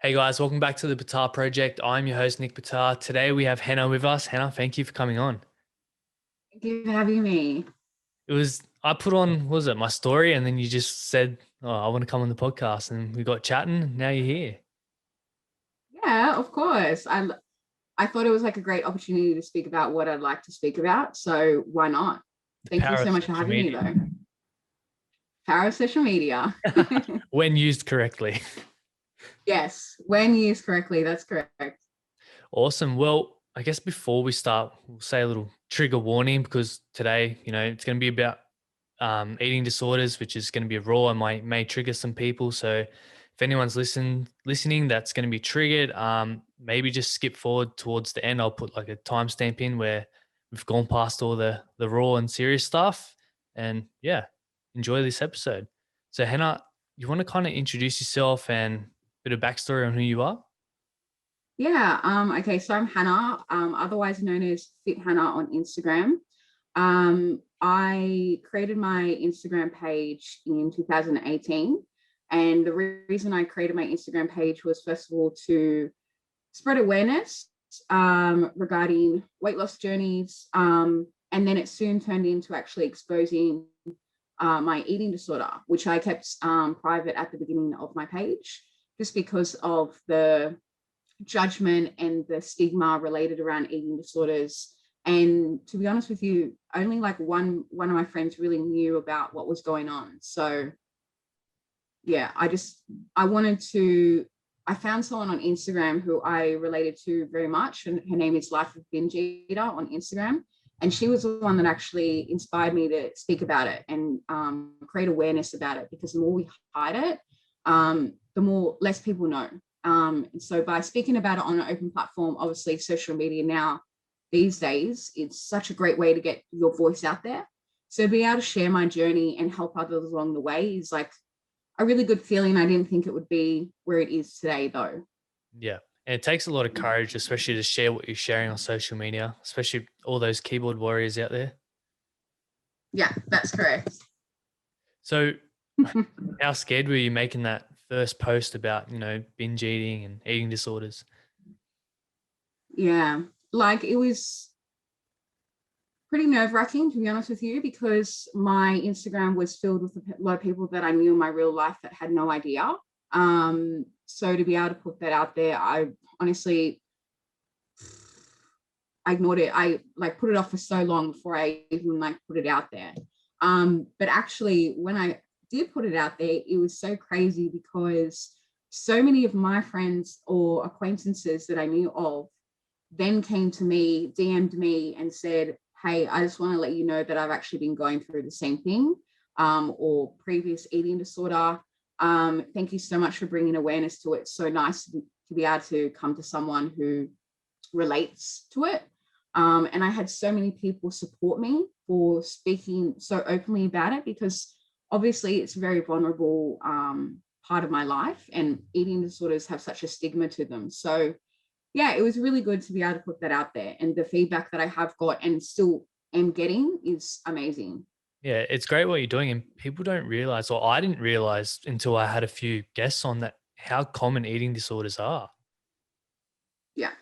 Hey guys, welcome back to the Batar Project. I'm your host, Nick Batar. Today we have Hanna with us. Hanna, thank you for coming on. Thank you for having me. I put on, what was it, my story, and then you just said, oh, I want to come on the podcast, and we got chatting, and now you're here. Yeah, of course. I thought it was like a great opportunity to speak about what I'd like to speak about. So why not? The Thank you power so of much for social having me, media. though. Power of social media. When used correctly. Yes, when used correctly, that's correct. Awesome. Well, I guess before we start, we'll say a little trigger warning because today, it's going to be about eating disorders, which is going to be raw and may trigger some people. So if anyone's listening, that's going to be triggered. Maybe just skip forward towards the end. I'll put like a timestamp in where we've gone past all the raw and serious stuff. And yeah, enjoy this episode. So Hannah, you want to kind of introduce yourself and a bit of backstory on who you are? Yeah. Okay. So I'm Hannah, otherwise known as Fit Hanna on Instagram. I created my Instagram page in 2018. And the reason I created my Instagram page was, first of all, to spread awareness regarding weight loss journeys. And then it soon turned into actually exposing my eating disorder, which I kept private at the beginning of my page, just because of the judgment and the stigma related around eating disorders. And to be honest with you, only like one of my friends really knew about what was going on. So yeah, I wanted to I found someone on Instagram who I related to very much, and her name is Life of Binge Eater on Instagram. And she was the one that actually inspired me to speak about it and create awareness about it, because the more we hide it, the more less people know. And so by speaking about it on an open platform, obviously social media now these days, it's such a great way to get your voice out there. So being able to share my journey and help others along the way is like a really good feeling. I didn't think it would be where it is today, though. Yeah. And it takes a lot of courage, especially to share what you're sharing on social media, especially all those keyboard warriors out there. Yeah, that's correct. So, how scared were you making that first post about, binge eating and eating disorders? Yeah, like it was pretty nerve wracking, to be honest with you, because my Instagram was filled with a lot of people that I knew in my real life that had no idea. So to be able to put that out there, I honestly I ignored it. I like put it off for so long before I even like put it out there. But actually, when I did put it out there, it was so crazy because so many of my friends or acquaintances that I knew of then came to me, DM'd me, and said, "Hey, I just want to let you know that I've actually been going through the same thing, or previous eating disorder. Thank you so much for bringing awareness to it. It's so nice to be able to come to someone who relates to it." And I had so many people support me for speaking so openly about it, because obviously it's a very vulnerable part of my life, and eating disorders have such a stigma to them. So yeah, it was really good to be able to put that out there. And the feedback that I have got and still am getting is amazing. Yeah, it's great what you're doing. And people don't realize, or I didn't realize until I had a few guests on that, how common eating disorders are. Yeah.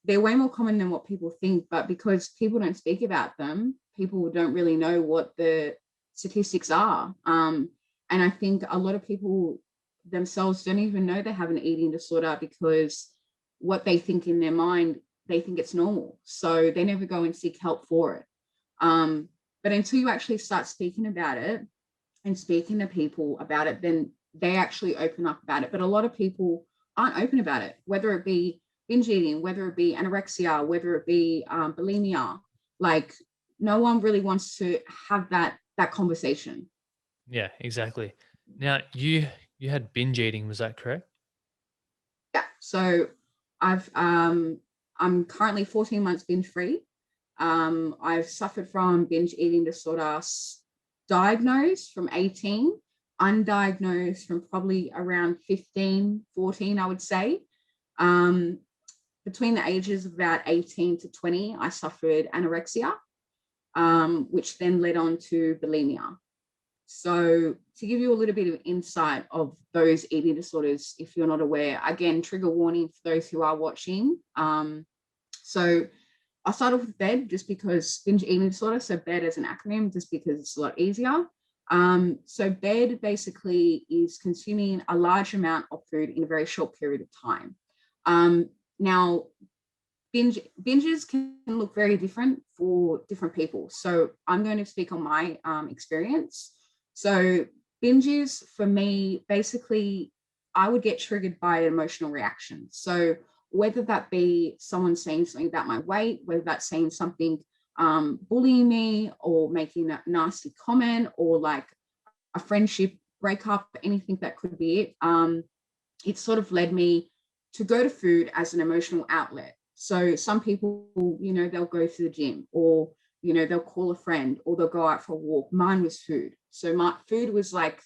They're way more common than what people think, but because people don't speak about them, people don't really know what the statistics are. And I think a lot of people themselves don't even know they have an eating disorder, because what they think in their mind, they think it's normal. So they never go and seek help for it. But until you actually start speaking about it and speaking to people about it, then they actually open up about it. But a lot of people aren't open about it, whether it be binge eating, whether it be anorexia, whether it be bulimia. Like no one really wants to have that conversation. Yeah, exactly. Now, you had binge eating, was that correct? Yeah. So I've I'm currently 14 months binge free. I've suffered from binge eating disorder, diagnosed from 18, undiagnosed from probably around 15, 14, I would say. Um, Between the ages of about 18 to 20, I suffered anorexia, which then led on to bulimia. So to give you a little bit of insight of those eating disorders, if you're not aware, again, trigger warning for those who are watching. So I'll start off with BED just because binge eating disorder. So BED as an acronym, just because it's a lot easier. So BED basically is consuming a large amount of food in a very short period of time. Now, binges can look very different for different people. So I'm going to speak on my experience. So binges for me, basically, I would get triggered by an emotional reaction. So whether that be someone saying something about my weight, whether that's saying something bullying me or making a nasty comment or like a friendship breakup, anything that could be it. It sort of led me to go to food as an emotional outlet. So some people, they'll go to the gym or, they'll call a friend or they'll go out for a walk. Mine was food. So my food was like,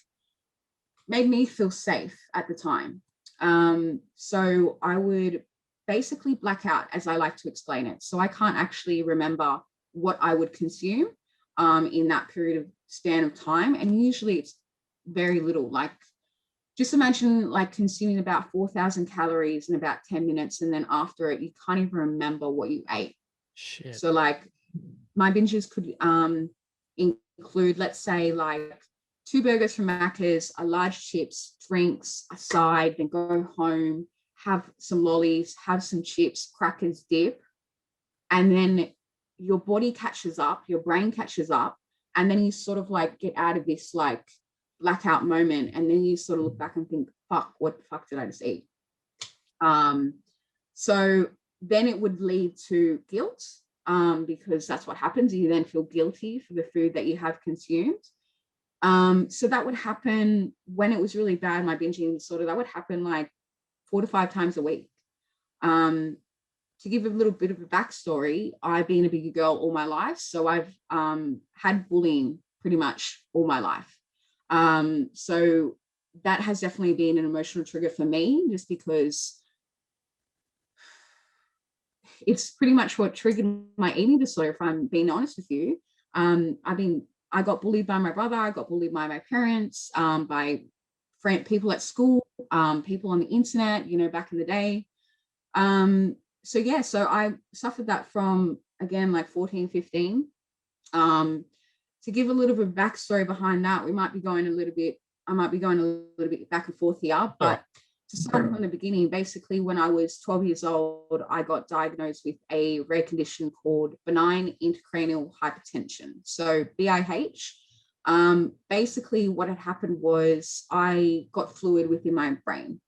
made me feel safe at the time. So I would basically black out, as I like to explain it. So I can't actually remember what I would consume in that period of span of time. And usually it's very little, like just imagine like consuming about 4,000 calories in about 10 minutes. And then after it, you can't even remember what you ate. Shit. So like my binges could include, let's say like 2 burgers from Macca's, a large chips, drinks, a side, then go home, have some lollies, have some chips, crackers, dip. And then your body catches up, your brain catches up, and then you sort of like get out of this like blackout moment. And then you sort of look back and think, fuck, what the fuck did I just eat? So then it would lead to guilt because that's what happens. You then feel guilty for the food that you have consumed. So that would happen when it was really bad, my binge eating disorder, that would happen like 4 to 5 times a week. To give a little bit of a backstory, I've been a bigger girl all my life. So I've had bullying pretty much all my life. So that has definitely been an emotional trigger for me, just because it's pretty much what triggered my eating disorder, if I'm being honest with you. I got bullied by my brother, I got bullied by my parents, by people at school, people on the internet, back in the day. So I suffered that from, again, like 14, 15. To give a little bit of backstory behind that, I might be going a little bit back and forth here, but to start from the beginning, basically when I was 12 years old, I got diagnosed with a rare condition called benign intracranial hypertension. So BIH. Basically what had happened was I got fluid within my brain.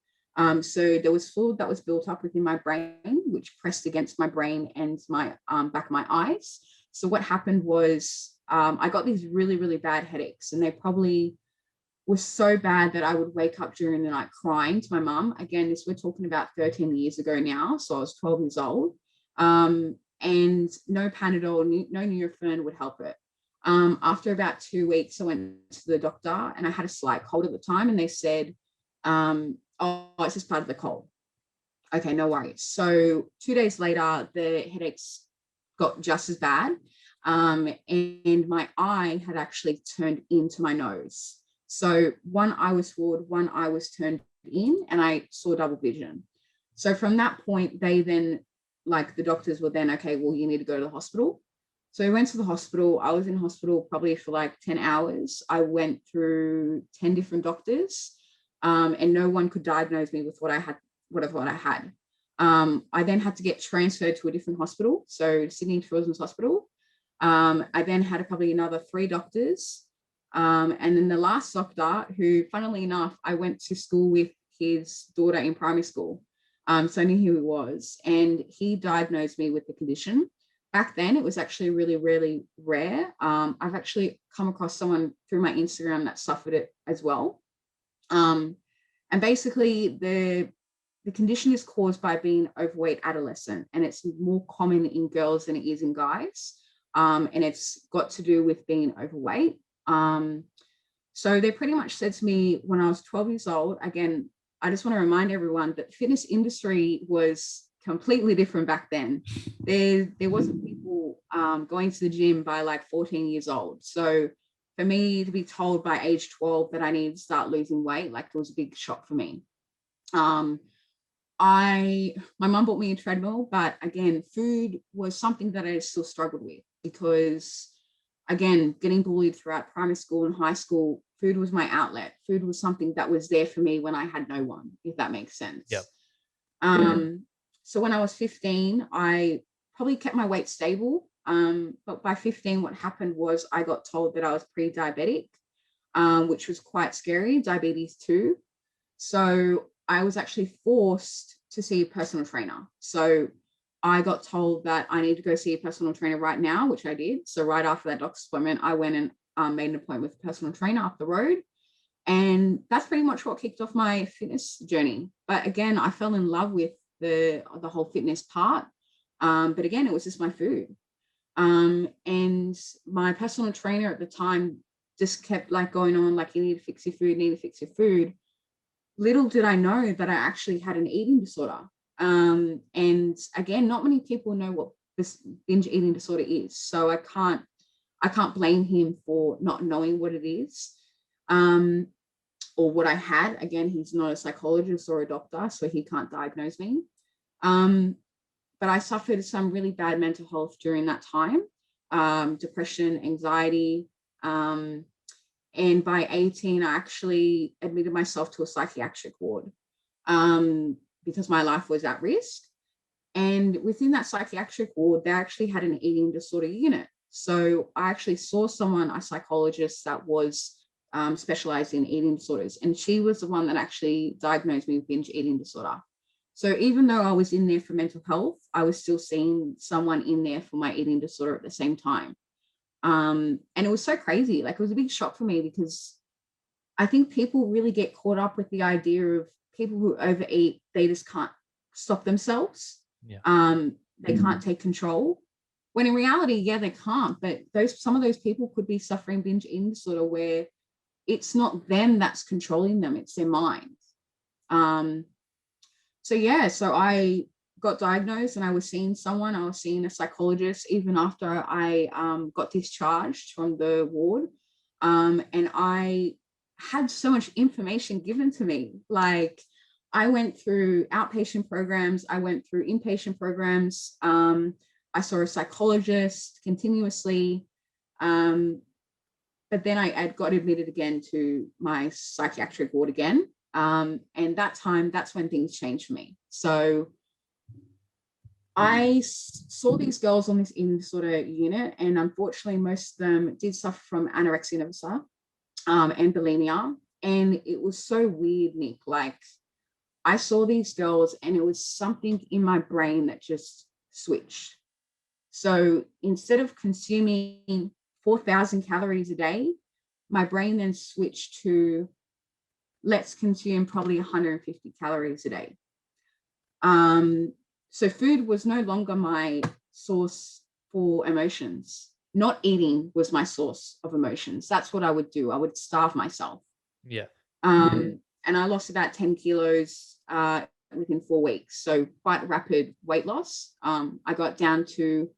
So there was fluid that was built up within my brain, which pressed against my brain and my back of my eyes. So what happened was I got these really, really bad headaches, and they probably were so bad that I would wake up during the night crying to my mum. Again, we're talking about 13 years ago now, so I was 12 years old. And no Panadol, no Nurofen would help it. After about 2 weeks, I went to the doctor, and I had a slight cold at the time, and they said, oh, it's just part of the cold. Okay, no worries. So 2 days later, the headaches got just as bad. And my eye had actually turned into my nose. So one eye was forward, one eye was turned in, and I saw double vision. So from that point, the doctors were then, okay, well, you need to go to the hospital. So I went to the hospital. I was in hospital probably for like 10 hours. I went through 10 different doctors, and no one could diagnose me with whatever I had. I then had to get transferred to a different hospital, so Sydney Children's Hospital. I then had probably another 3 doctors. And then the last doctor, who, funnily enough, I went to school with his daughter in primary school. So I knew who he was, and he diagnosed me with the condition. Back then, it was actually really, really rare. I've actually come across someone through my Instagram that suffered it as well. And basically, the condition is caused by being overweight adolescent, and it's more common in girls than it is in guys. And it's got to do with being overweight. So they pretty much said to me when I was 12 years old, again, I just want to remind everyone that the fitness industry was completely different back then. There wasn't people going to the gym by like 14 years old. So for me to be told by age 12 that I needed to start losing weight, like it was a big shock for me. My mum bought me a treadmill, but again, food was something that I still struggled with because, again, getting bullied throughout primary school and high school, food was my outlet. Food was something that was there for me when I had no one, if that makes sense. Yep. So when I was 15, I probably kept my weight stable. But by 15, what happened was I got told that I was pre-diabetic, which was quite scary, diabetes 2. So I was actually forced to see a personal trainer. So I got told that I need to go see a personal trainer right now, which I did. So right after that doctor's appointment, I went and made an appointment with a personal trainer up the road. And that's pretty much what kicked off my fitness journey. But again, I fell in love with the whole fitness part. But again, it was just my food. And my personal trainer at the time just kept like going on, like, you need to fix your food, need to fix your food. Little did I know that I actually had an eating disorder. And again, not many people know what this binge eating disorder is. So I can't blame him for not knowing what it is, or what I had. Again, he's not a psychologist or a doctor, so he can't diagnose me. But I suffered some really bad mental health during that time, depression, anxiety. And by 18, I actually admitted myself to a psychiatric ward because my life was at risk. And within that psychiatric ward, they actually had an eating disorder unit. So I actually saw someone, a psychologist that was specialized in eating disorders. And she was the one that actually diagnosed me with binge eating disorder. So even though I was in there for mental health, I was still seeing someone in there for my eating disorder at the same time. And it was so crazy. Like, it was a big shock for me because I think people really get caught up with the idea of people who overeat, they just can't stop themselves. Yeah. They can't take control. When in reality, yeah, they can't. But some of those people could be suffering binge eating disorder where it's not them that's controlling them, it's their mind. So I got diagnosed and I was seeing a psychologist even after I got discharged from the ward. And I had so much information given to me. Like, I went through outpatient programs, I went through inpatient programs. I saw a psychologist continuously. But then I got admitted again to my psychiatric ward again. And that's when things changed for me. So I saw these girls on this eating disorder unit, and unfortunately, most of them did suffer from anorexia nervosa and bulimia. And it was so weird, Nick. Like, I saw these girls, and it was something in my brain that just switched. So instead of consuming 4,000 calories a day, my brain then switched to, let's consume probably 150 calories a day. So food was no longer my source for emotions. Not eating was my source of emotions. That's what I would do. I would starve myself. Yeah. And I lost about 10 kilos within 4 weeks. So quite rapid weight loss. I got down to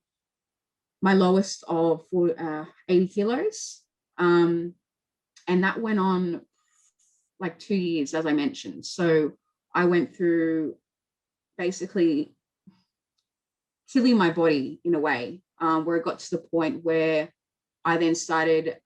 my lowest of 80 kilos. And that went on like 2 years, as I mentioned. So I went through basically killing my body in a way, where it got to the point where I then started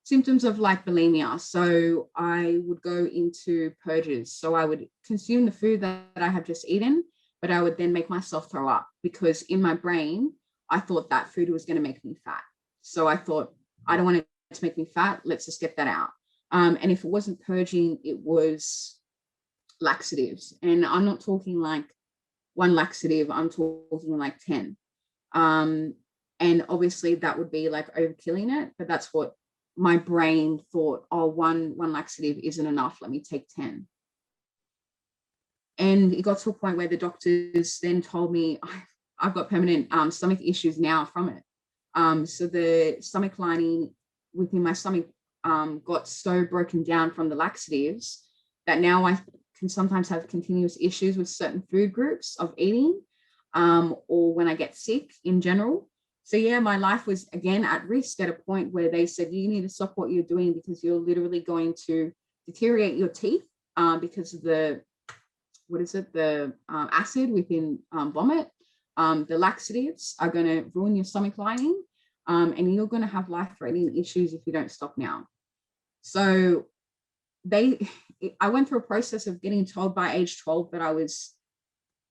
symptoms of like bulimia. So I would go into purges. So I would consume the food that I have just eaten, but I would then make myself throw up because in my brain, I thought that food was going to make me fat. So I thought, I don't want it to make me fat. Let's just get that out. And if it wasn't purging, it was laxatives. And I'm not talking like one laxative, I'm talking like 10. And obviously that would be like overkilling it, but that's what my brain thought, oh, one laxative isn't enough, let me take 10. And it got to a point where the doctors then told me I've got permanent stomach issues now from it. So the stomach lining within my stomach got so broken down from the laxatives that now I can sometimes have continuous issues with certain food groups of eating, or when I get sick in general. So yeah, my life was again at risk at a point where they said, you need to stop what you're doing because you're literally going to deteriorate your teeth because of the, what is it, the acid within vomit. The laxatives are going to ruin your stomach lining, and you're going to have life-threatening issues if you don't stop now. So I went through a process of getting told by age 12 that I was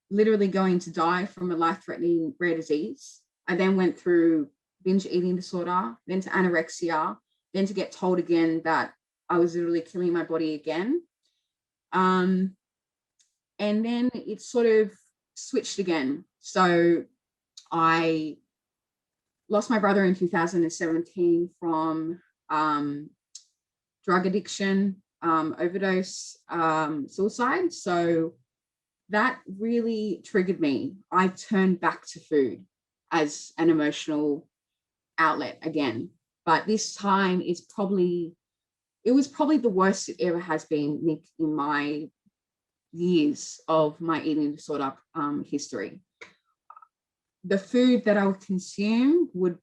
literally going to die from a life-threatening rare disease. I then went through binge eating disorder, then to anorexia, then to get told again that I was literally killing my body again. And then it sort of switched again. So I lost my brother in 2017 from drug addiction, overdose, suicide. So that really triggered me. I turned back to food as an emotional outlet again. But this time it was probably the worst it ever has been, Nick, in my years of my eating disorder history. The food that I would consume would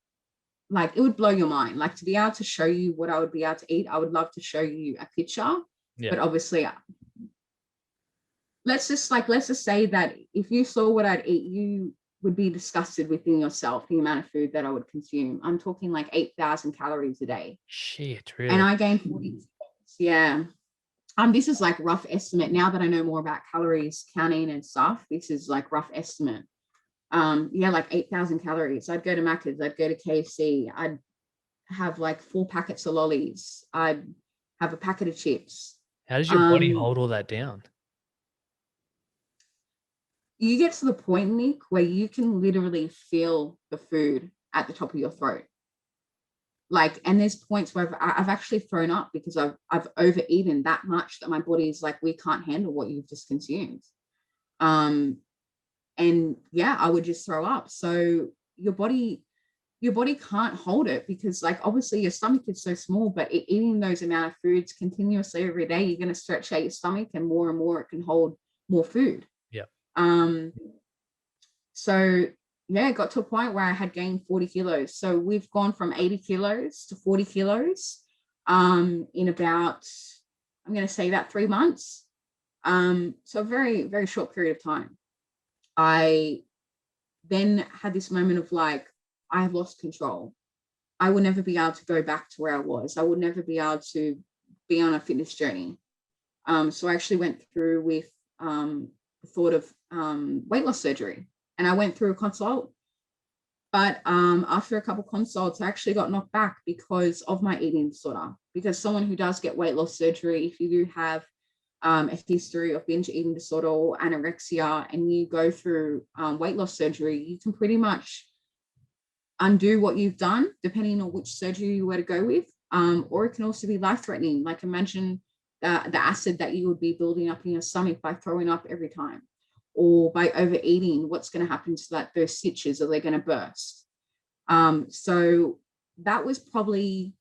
blow your mind. Like, to be able to show you what I would be able to eat, I would love to show you a picture. Yeah. But obviously, let's just say that if you saw what I'd eat, you would be disgusted within yourself, the amount of food that I would consume. I'm talking like 8,000 calories a day. Shit, really? And I gained 40 kilos. Yeah. This is like rough estimate. Now that I know more about calories counting and stuff, this is like rough estimate. Yeah, like 8,000 calories. I'd go to Macca's, I'd go to KFC, I'd have like 4 packets of lollies, I'd have a packet of chips. How does your body hold all that down? You get to the point, Nick, where you can literally feel the food at the top of your throat. Like, and there's points where I've actually thrown up because I've overeaten that much that my body is like, we can't handle what you've just consumed. And yeah, I would just throw up. So your body can't hold it because, like, obviously your stomach is so small, but eating those amount of foods continuously every day, you're going to stretch out your stomach, and more it can hold more food. Yeah. So yeah, it got to a point where I had gained 40 kilos. So we've gone from 80 kilos to 40 kilos in about, I'm going to say about 3 months. So a very, very short period of time. I then had this moment of like, I have lost control. I will never be able to go back to where I was. I would never be able to be on a fitness journey. So I actually went through with the thought of weight loss surgery, and I went through a consult. But after a couple of consults, I actually got knocked back because of my eating disorder. Because someone who does get weight loss surgery, if you do have a history of binge eating disorder or anorexia, and you go through weight loss surgery, you can pretty much undo what you've done, depending on which surgery you were to go with. Or it can also be life-threatening. Like, imagine the acid that you would be building up in your stomach by throwing up every time, or by overeating. What's going to happen to those stitches? Are they going to burst? So that was probably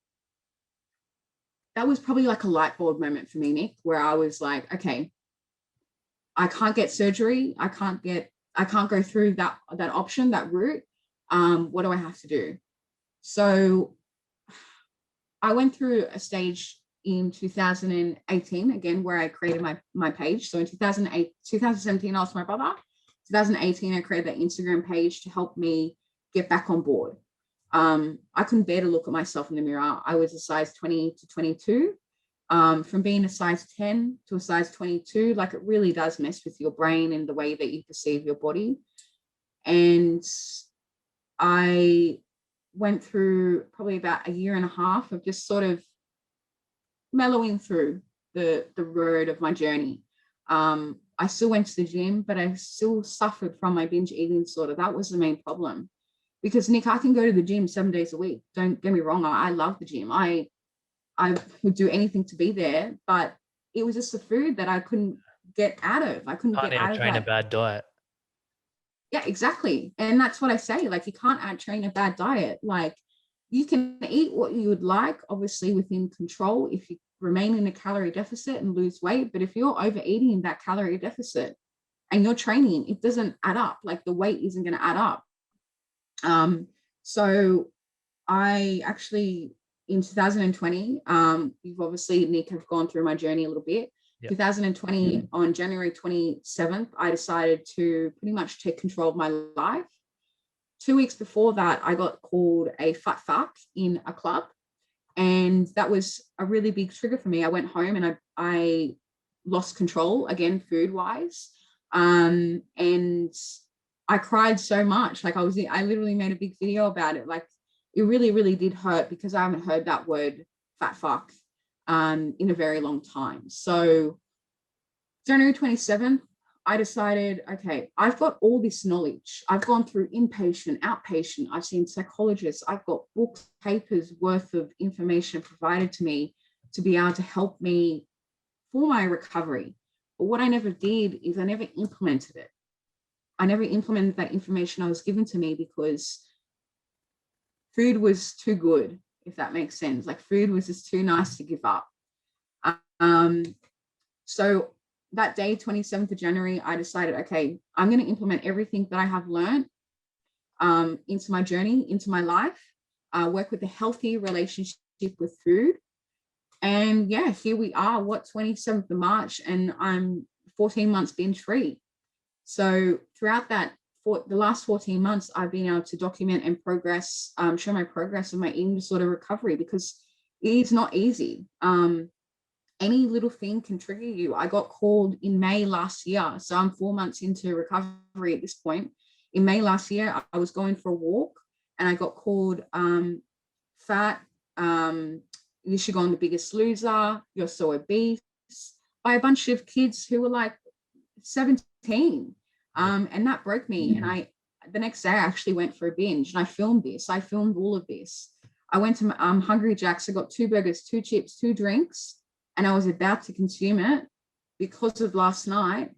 like a light bulb moment for me, Nick, where I was like, okay, I can't get surgery. I can't go through that option, that route. What do I have to do? So I went through a stage in 2018 again, where I created my page. So in 2017, I lost my brother. 2018, I created that Instagram page to help me get back on board. I couldn't bear to look at myself in the mirror. I was a size 20 to 22. From being a size 10 to a size 22, like, it really does mess with your brain and the way that you perceive your body. And I went through probably about a year and a half of just sort of mellowing through the road of my journey. I still went to the gym, but I still suffered from my binge eating disorder. That was the main problem. Because, Nick, I can go to the gym 7 days a week. Don't get me wrong. I love the gym. I would do anything to be there, but it was just the food that I couldn't get out of. I couldn't get out of train a bad diet. Yeah, exactly. And that's what I say. Like, you can't out-train a bad diet. Like, you can eat what you would like, obviously within control, if you remain in a calorie deficit and lose weight. But if you're overeating that calorie deficit and you're training, it doesn't add up. Like, the weight isn't going to add up. So I actually, in 2020, you've obviously, Nick, have gone through my journey a little bit. Yep. 2020, on January 27th, I decided to pretty much take control of my life. 2 weeks before that, I got called a fat fuck in a club. And that was a really big trigger for me. I went home and I lost control again, food wise. And I cried so much. Like I literally made a big video about it. Like it really, really did hurt because I haven't heard that word fat fuck in a very long time. So January 27th, I decided, okay, I've got all this knowledge. I've gone through inpatient, outpatient. I've seen psychologists. I've got books, papers worth of information provided to me to be able to help me for my recovery. But what I never did is I never implemented it. I never implemented that information I was given to me because food was too good, if that makes sense. Like food was just too nice to give up. So that day, 27th of January, I decided, okay, I'm going to implement everything that I have learned into my journey, into my life, work with a healthy relationship with food. And yeah, here we are, 27th of March, and I'm 14 months binge free. So throughout the last 14 months, I've been able to document and show my progress of my eating disorder recovery, because it is not easy. Any little thing can trigger you. I got called in May last year. So I'm 4 months into recovery at this point. In May last year, I was going for a walk and I got called fat, you should go on The Biggest Loser, you're so obese, by a bunch of kids who were like 17. And that broke me. And the next day I actually went for a binge and I filmed this. I filmed all of this. I went to Hungry Jack's. I got 2 burgers, 2 chips, 2 drinks, and I was about to consume it because of last night.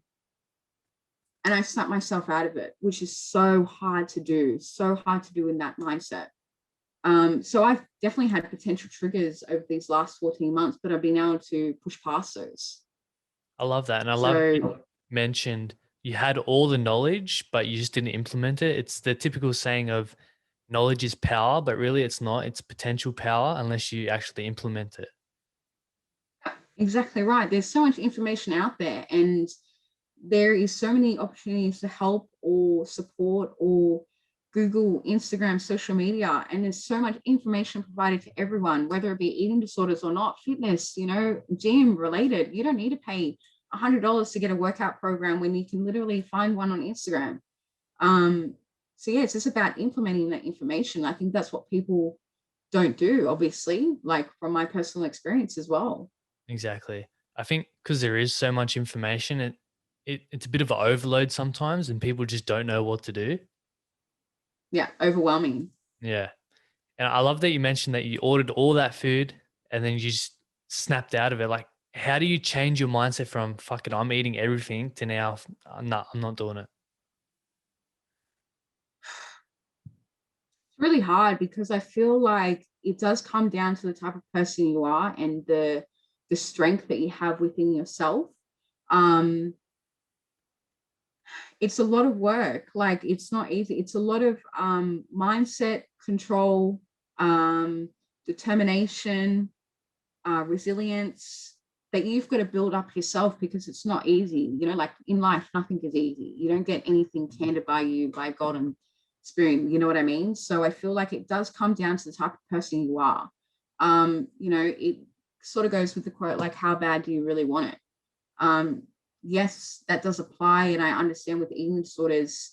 And I snapped myself out of it, which is so hard to do in that mindset. So I've definitely had potential triggers over these last 14 months, but I've been able to push past those. I love that. And I love you mentioned you had all the knowledge, but you just didn't implement it. It's the typical saying of knowledge is power, but really it's not. It's potential power unless you actually implement it. Exactly right. There's so much information out there, and there is so many opportunities to help or support or Google, Instagram, social media, and there's so much information provided to everyone, whether it be eating disorders or not, fitness, gym related. You don't need to pay $100 to get a workout program when you can literally find one on Instagram. So yeah, it's just about implementing that information. I think that's what people don't do, obviously, like from my personal experience as well. Exactly. I think because there is so much information, it's a bit of an overload sometimes and people just don't know what to do. Yeah, overwhelming. Yeah. And I love that you mentioned that you ordered all that food and then you just snapped out of it. Like, how do you change your mindset from fuck it, I'm eating everything to now, I'm not doing it? It's really hard because I feel like it does come down to the type of person you are and the strength that you have within yourself. Um, it's a lot of work. Like it's not easy. It's a lot of mindset, control, determination, resilience that you've got to build up yourself, because it's not easy. Like in life, nothing is easy. You don't get anything handed by you by God and Spirit. You know what I mean? So I feel like it does come down to the type of person you are. It sort of goes with the quote, like, how bad do you really want it? Yes, that does apply. And I understand with eating disorders,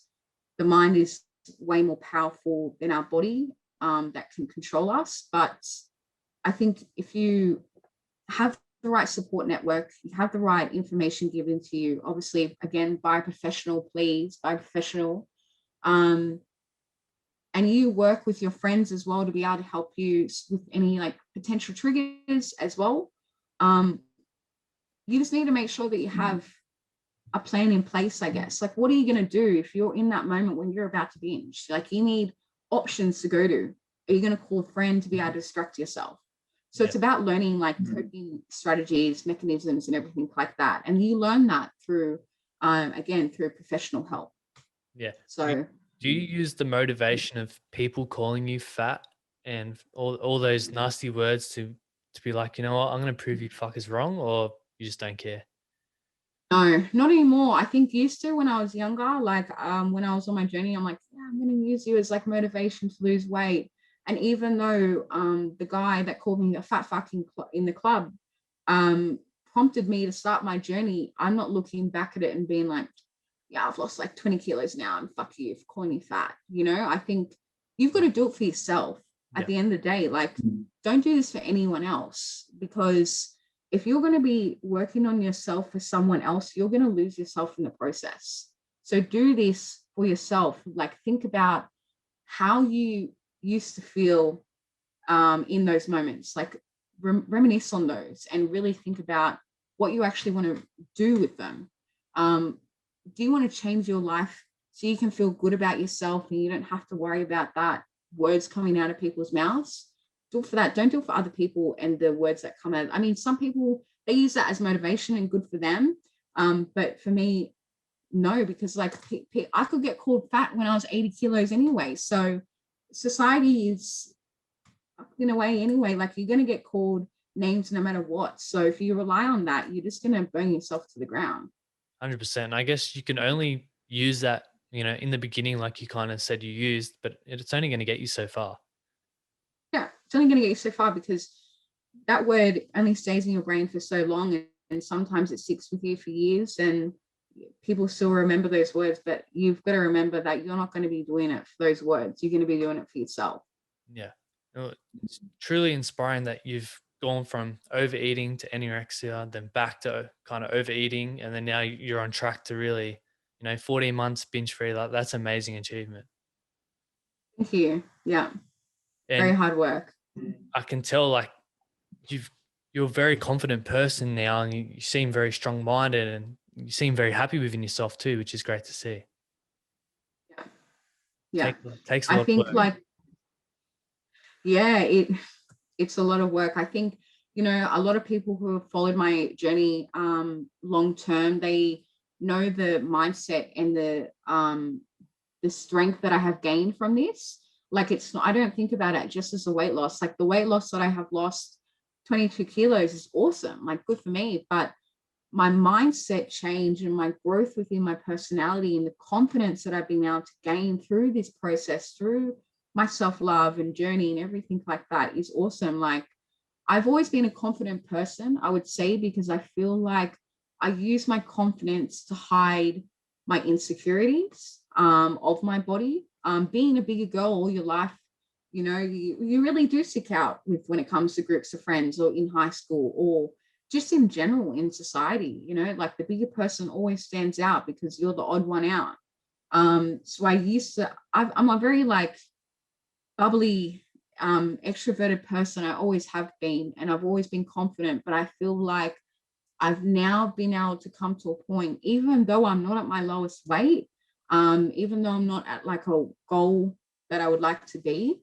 the mind is way more powerful than our body, that can control us. But I think if you have the right support network, you have the right information given to you, obviously, again, by a professional, please, by a professional, and you work with your friends as well to be able to help you with any like potential triggers as well. You just need to make sure that you have a plan in place, I guess. Like, what are you going to do if you're in that moment when you're about to binge? Like, you need options to go to. Are you going to call a friend to be able to distract yourself? So it's about learning like coping strategies, mechanisms, and everything like that. And you learn that through, again, through professional help. Yeah. So Do you use the motivation of people calling you fat and all those nasty words to be like, you know what, I'm gonna prove you fuckers wrong, or you just don't care? No, not anymore. I think used to when I was younger, like when I was on my journey, I'm like, yeah, I'm gonna use you as like motivation to lose weight. And even though the guy that called me a fat fucking in the club um prompted me to start my journey, I'm not looking back at it and being like, yeah, I've lost like 20 kilos now and fuck you for calling me fat. You know, I think you've got to do it for yourself at Yeah, the end of the day. Like, don't do this for anyone else, because if you're going to be working on yourself for someone else, you're going to lose yourself in the process. So do this for yourself. Like, think about how you used to feel in those moments. Like, reminisce on those and really think about what you actually want to do with them. Do you want to change your life so you can feel good about yourself and you don't have to worry about that words coming out of people's mouths? Do it for that. Don't do it for other people and the words that come out. I mean, some people, they use that as motivation and good for them. But for me, no, because like I could get called fat when I was 80 kilos anyway. So society is in a way anyway. Like, you're going to get called names no matter what. So if you rely on that, you're just going to burn yourself to the ground. 100%. I guess you can only use that, in the beginning, like you kind of said you used, but it's only going to get you so far. Yeah, it's only going to get you so far, because that word only stays in your brain for so long, and sometimes it sticks with you for years, and people still remember those words. But you've got to remember that you're not going to be doing it for those words. You're going to be doing it for yourself. Yeah. It's truly inspiring that you've gone from overeating to anorexia, then back to kind of overeating, and then now you're on track to really, 14 months binge free. Like, that's amazing achievement. Thank you. Yeah, very And hard work. I can tell, like, you've you're a very confident person now, and you seem very strong minded, and you seem very happy within yourself too, which is great to see. Yeah, yeah. Takes a I lot of think work. like, yeah, it's a lot of work. I think, a lot of people who have followed my journey long term, they know the mindset and the strength that I have gained from this. Like, it's not, I don't think about it just as a weight loss. Like, the weight loss that I have lost, 22 kilos, is awesome. Like, good for me. But my mindset change and my growth within my personality and the confidence that I've been able to gain through this process, through my self-love and journey and everything like that, is awesome. Like, I've always been a confident person, I would say, because I feel like I use my confidence to hide my insecurities of my body. Being a bigger girl all your life, you really do stick out with when it comes to groups of friends, or in high school, or just in general in society. Like, the bigger person always stands out because you're the odd one out. So I'm a very like bubbly, extroverted person. I always have been, and I've always been confident. But I feel like I've now been able to come to a point, even though I'm not at my lowest weight, even though I'm not at like a goal that I would like to be,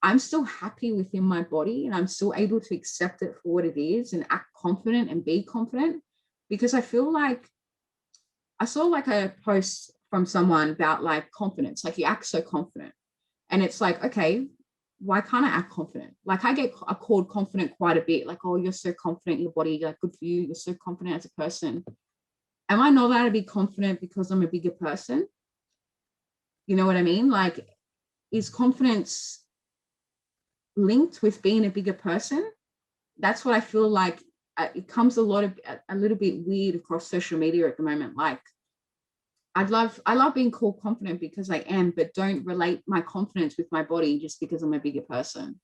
I'm still happy within my body, and I'm still able to accept it for what it is and act confident and be confident. Because I feel like I saw like a post from someone about like confidence, like, you act so confident. And it's like, okay, why can't I act confident? Like, I get called confident quite a bit. Like, oh, you're so confident in your body. Like, good for you. You're so confident as a person. Am I not allowed to be confident because I'm a bigger person? You know what I mean? Like, is confidence linked with being a bigger person? That's what I feel like. It comes a little bit weird across social media at the moment. Like, I love being called confident because I am, but don't relate my confidence with my body just because I'm a bigger person.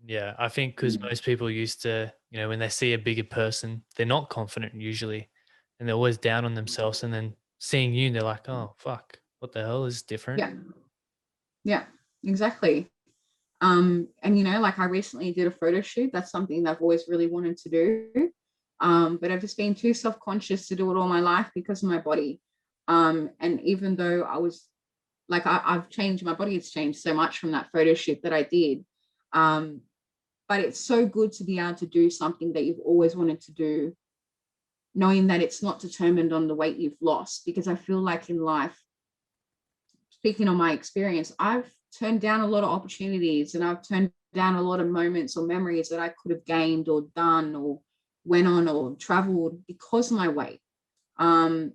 Yeah, I think because most people used to, when they see a bigger person, they're not confident usually, and they're always down on themselves. And then seeing you, they're like, "Oh fuck, what the hell is different?" Yeah, yeah, exactly. And like, I recently did a photo shoot. That's something that I've always really wanted to do. But I've just been too self-conscious to do it all my life because of my body. And even though I was like, I've changed, my body has changed so much from that photo shoot that I did. Um, but it's so good to be able to do something that you've always wanted to do, knowing that it's not determined on the weight you've lost. Because I feel like in life, speaking on my experience, I've turned down a lot of opportunities, and I've turned down a lot of moments or memories that I could have gained or done or went on or traveled because of my weight. And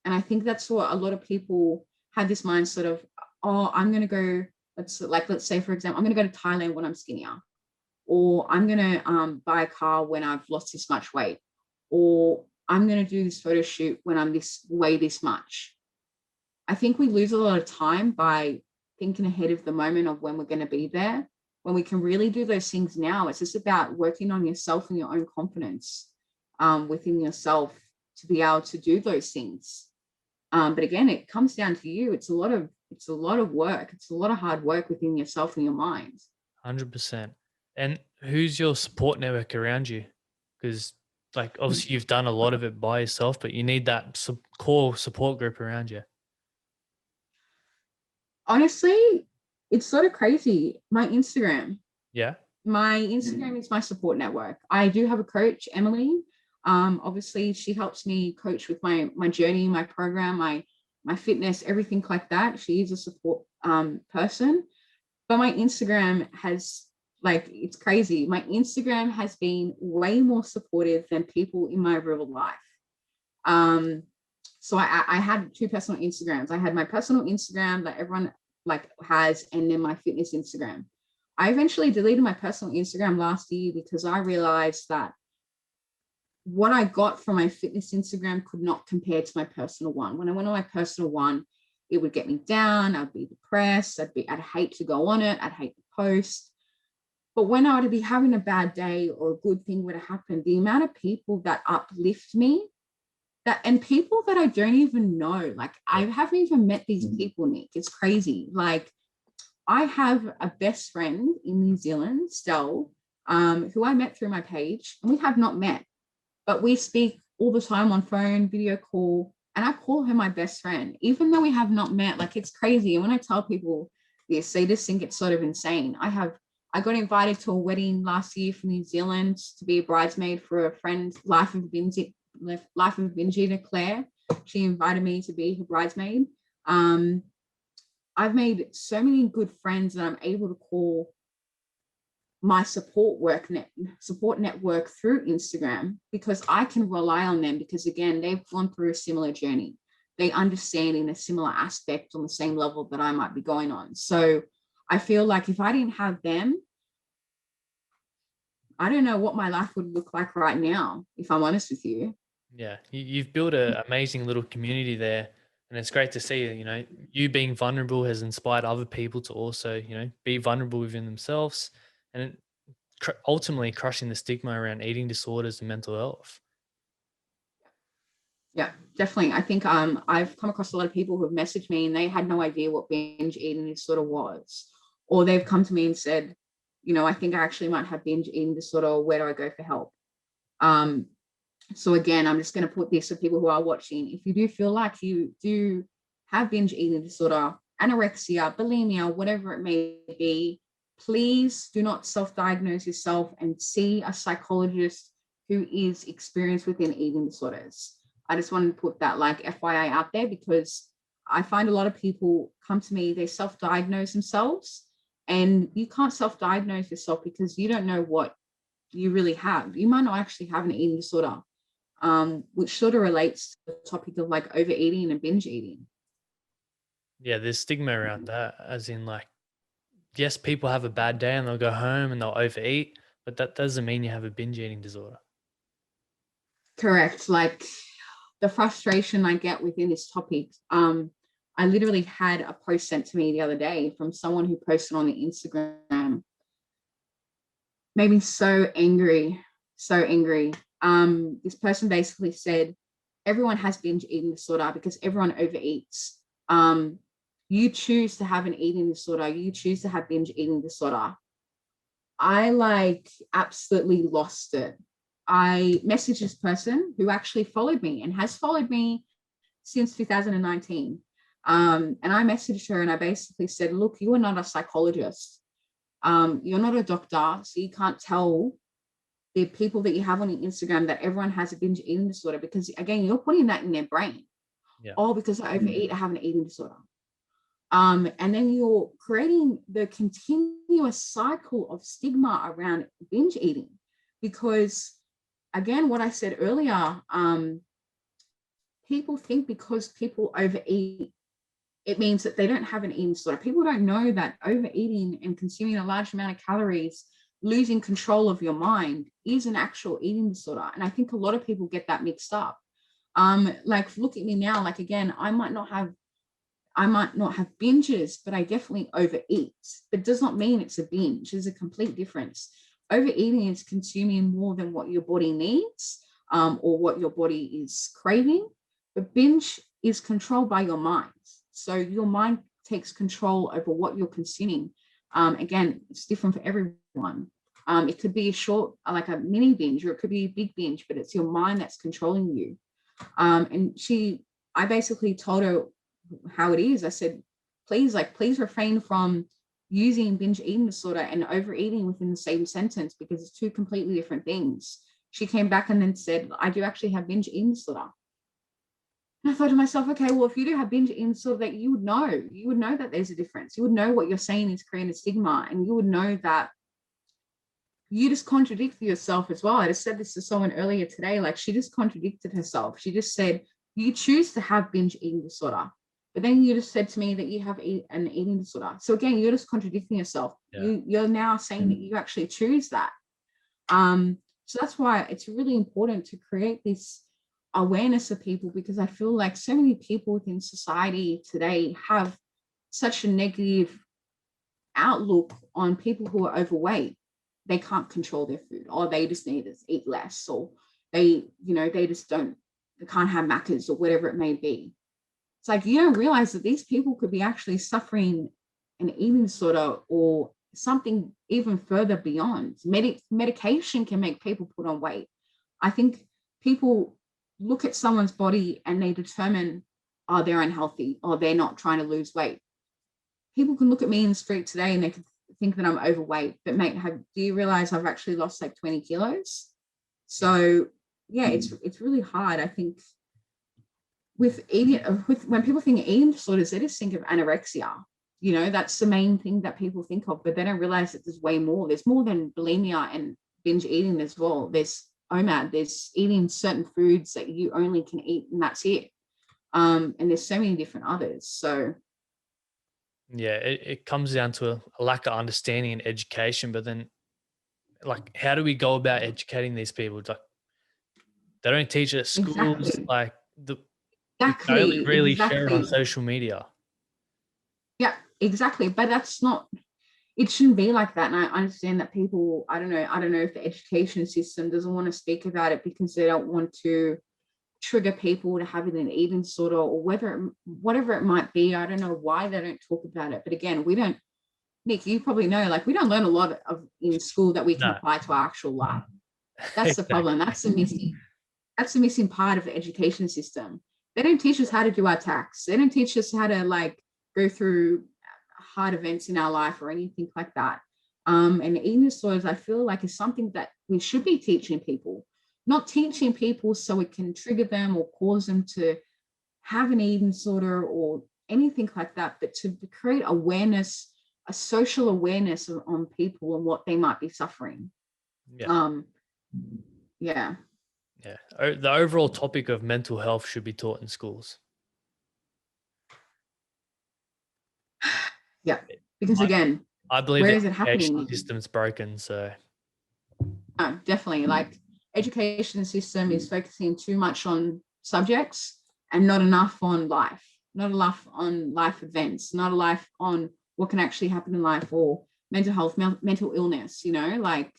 I think that's what a lot of people have this mindset of, oh, I'm going to go, let's say, for example, I'm going to go to Thailand when I'm skinnier, or I'm going to buy a car when I've lost this much weight, or I'm going to do this photo shoot when I'm weigh this much. I think we lose a lot of time by thinking ahead of the moment of when we're going to be there, when we can really do those things now. It's just about working on yourself and your own confidence within yourself to be able to do those things. But again, it comes down to you. It's a lot of work. It's a lot of hard work within yourself and your mind. 100%. And who's your support network around you? Because, like, obviously you've done a lot of it by yourself, but you need that core support group around you. Honestly, it's sort of crazy. My Instagram Yeah. is my support network. I do have a coach, Emily. Obviously, she helps me coach with my journey, my program, my fitness, everything like that. She is a support person. But my Instagram has, like, it's crazy. My Instagram has been way more supportive than people in my real life. So I had two personal Instagrams. I had my personal Instagram that everyone like has, and then my fitness Instagram. I eventually deleted my personal Instagram last year because I realized that what I got from my fitness Instagram could not compare to my personal one. When I went on my personal one, it would get me down. I'd be depressed. I'd hate to go on it. I'd hate to post. But when I would be having a bad day or a good thing would happen, the amount of people that uplift me, and people that I don't even know, like I haven't even met these people, Nick. It's crazy. Like, I have a best friend in New Zealand, Stell, who I met through my page, and we have not met, but we speak all the time on phone, video call, and I call her my best friend, even though we have not met. Like, it's crazy. And when I tell people this, they just think it's sort of insane. I got invited to a wedding last year from New Zealand to be a bridesmaid for a friend, Life of Binge eater, Claire. She invited me to be her bridesmaid. I've made so many good friends that I'm able to call my support network through Instagram, because I can rely on them, because again, they've gone through a similar journey. They understand in a similar aspect on the same level that I might be going on. So I feel like if I didn't have them, I don't know what my life would look like right now, if I'm honest with you. Yeah. You've built an amazing little community there. And it's great to see, you being vulnerable has inspired other people to also, be vulnerable within themselves, and ultimately crushing the stigma around eating disorders and mental health. Yeah, definitely. I think I've come across a lot of people who have messaged me and they had no idea what binge eating disorder was, or they've come to me and said, I think I actually might have binge eating disorder. Where do I go for help? So again, I'm just going to put this for people who are watching. If you do feel like you do have binge eating disorder, anorexia, bulimia, whatever it may be, please do not self-diagnose yourself and see a psychologist who is experienced within eating disorders. I just wanted to put that, like, FYI out there, because I find a lot of people come to me, they self-diagnose themselves, and you can't self-diagnose yourself because you don't know what you really have. You might not actually have an eating disorder, which sort of relates to the topic of like overeating and binge eating. Yeah, there's stigma around that, as in, like, yes, people have a bad day and they'll go home and they'll overeat, but that doesn't mean you have a binge eating disorder. Correct. Like, the frustration I get within this topic. I literally had a post sent to me the other day from someone who posted on the Instagram. Made me so angry, so angry. This person basically said, everyone has binge eating disorder because everyone overeats. You choose to have an eating disorder. You choose to have binge eating disorder. I absolutely lost it. I messaged this person who actually followed me and has followed me since 2019. And I messaged her and I basically said, look, you are not a psychologist. You're not a doctor, so you can't tell the people that you have on your Instagram that everyone has a binge eating disorder, because again, you're putting that in their brain. Yeah. Oh, because I overeat, I have an eating disorder. And then you're creating the continuous cycle of stigma around binge eating. Because again, what I said earlier, people think because people overeat, it means that they don't have an eating disorder. People don't know that overeating and consuming a large amount of calories, losing control of your mind, is an actual eating disorder. And I think a lot of people get that mixed up. Like, look at me now. Like, again, I might not have binges, but I definitely overeat. But it does not mean it's a binge. There's a complete difference. Overeating is consuming more than what your body needs, or what your body is craving. But binge is controlled by your mind. So your mind takes control over what you're consuming. Again, it's different for everyone. It could be a short, like a mini binge, or it could be a big binge, but it's your mind that's controlling you. And I basically told her how it is. I said, please refrain from using binge eating disorder and overeating within the same sentence, because it's two completely different things. She came back and then said, I do actually have binge eating disorder. And I thought to myself, okay, well, if you do have binge eating disorder, that you would know that there's a difference. You would know what you're saying is creating a stigma, and you would know that you just contradict yourself as well. I just said this to someone earlier today, like, she just contradicted herself. She just said, you choose to have binge eating disorder, but then you just said to me that you have an eating disorder. So again, you're just contradicting yourself. Yeah. You're now saying that you actually choose that. So that's why it's really important to create this awareness of people, because I feel like so many people within society today have such a negative outlook on people who are overweight. They can't control their food, or they just need to eat less, or they can't have macas, or whatever it may be. It's like, you don't realize that these people could be actually suffering an eating disorder, or something even further beyond. Medication can make people put on weight. I think people look at someone's body and they determine, oh, they're unhealthy, or they're not trying to lose weight. People can look at me in the street today and they could think that I'm overweight, but mate, do you realize I've actually lost like 20 kilos? So yeah, it's really hard. I think when people think of eating disorders, they just think of anorexia. That's the main thing that people think of, but they don't realize that there's way more. There's more than bulimia and binge eating as well. There's OMAD, there's eating certain foods that you only can eat, and that's it. And there's so many different others. So yeah, it comes down to a lack of understanding and education. But then, like, how do we go about educating these people? Like, they don't teach it at schools. Exactly. Like, we can only really share it on social media. Yeah, exactly. But that's not, it shouldn't be like that. And I understand that people, I don't know if the education system doesn't want to speak about it because they don't want to trigger people to having an eating disorder, or whatever it might be. I don't know why they don't talk about it. But again, Nick, you probably know, like, we don't learn a lot in school that we can apply to our actual life. That's the problem. That's the missing part of the education system. They don't teach us how to do our tax. They don't teach us how to, like, go through hard events in our life or anything like that. And eating disorders, I feel like, is something that we should be teaching people, not teaching people so it can trigger them or cause them to have an eating disorder or anything like that, but to create awareness, a social awareness on people and what they might be suffering. Yeah. Yeah. The overall topic of mental health should be taught in schools. Yeah, because again, I believe where the is it happening? Education system's broken. So definitely, like, education system is focusing too much on subjects and not enough on life, not enough on life events, not enough on what can actually happen in life, or mental health, mental illness, like.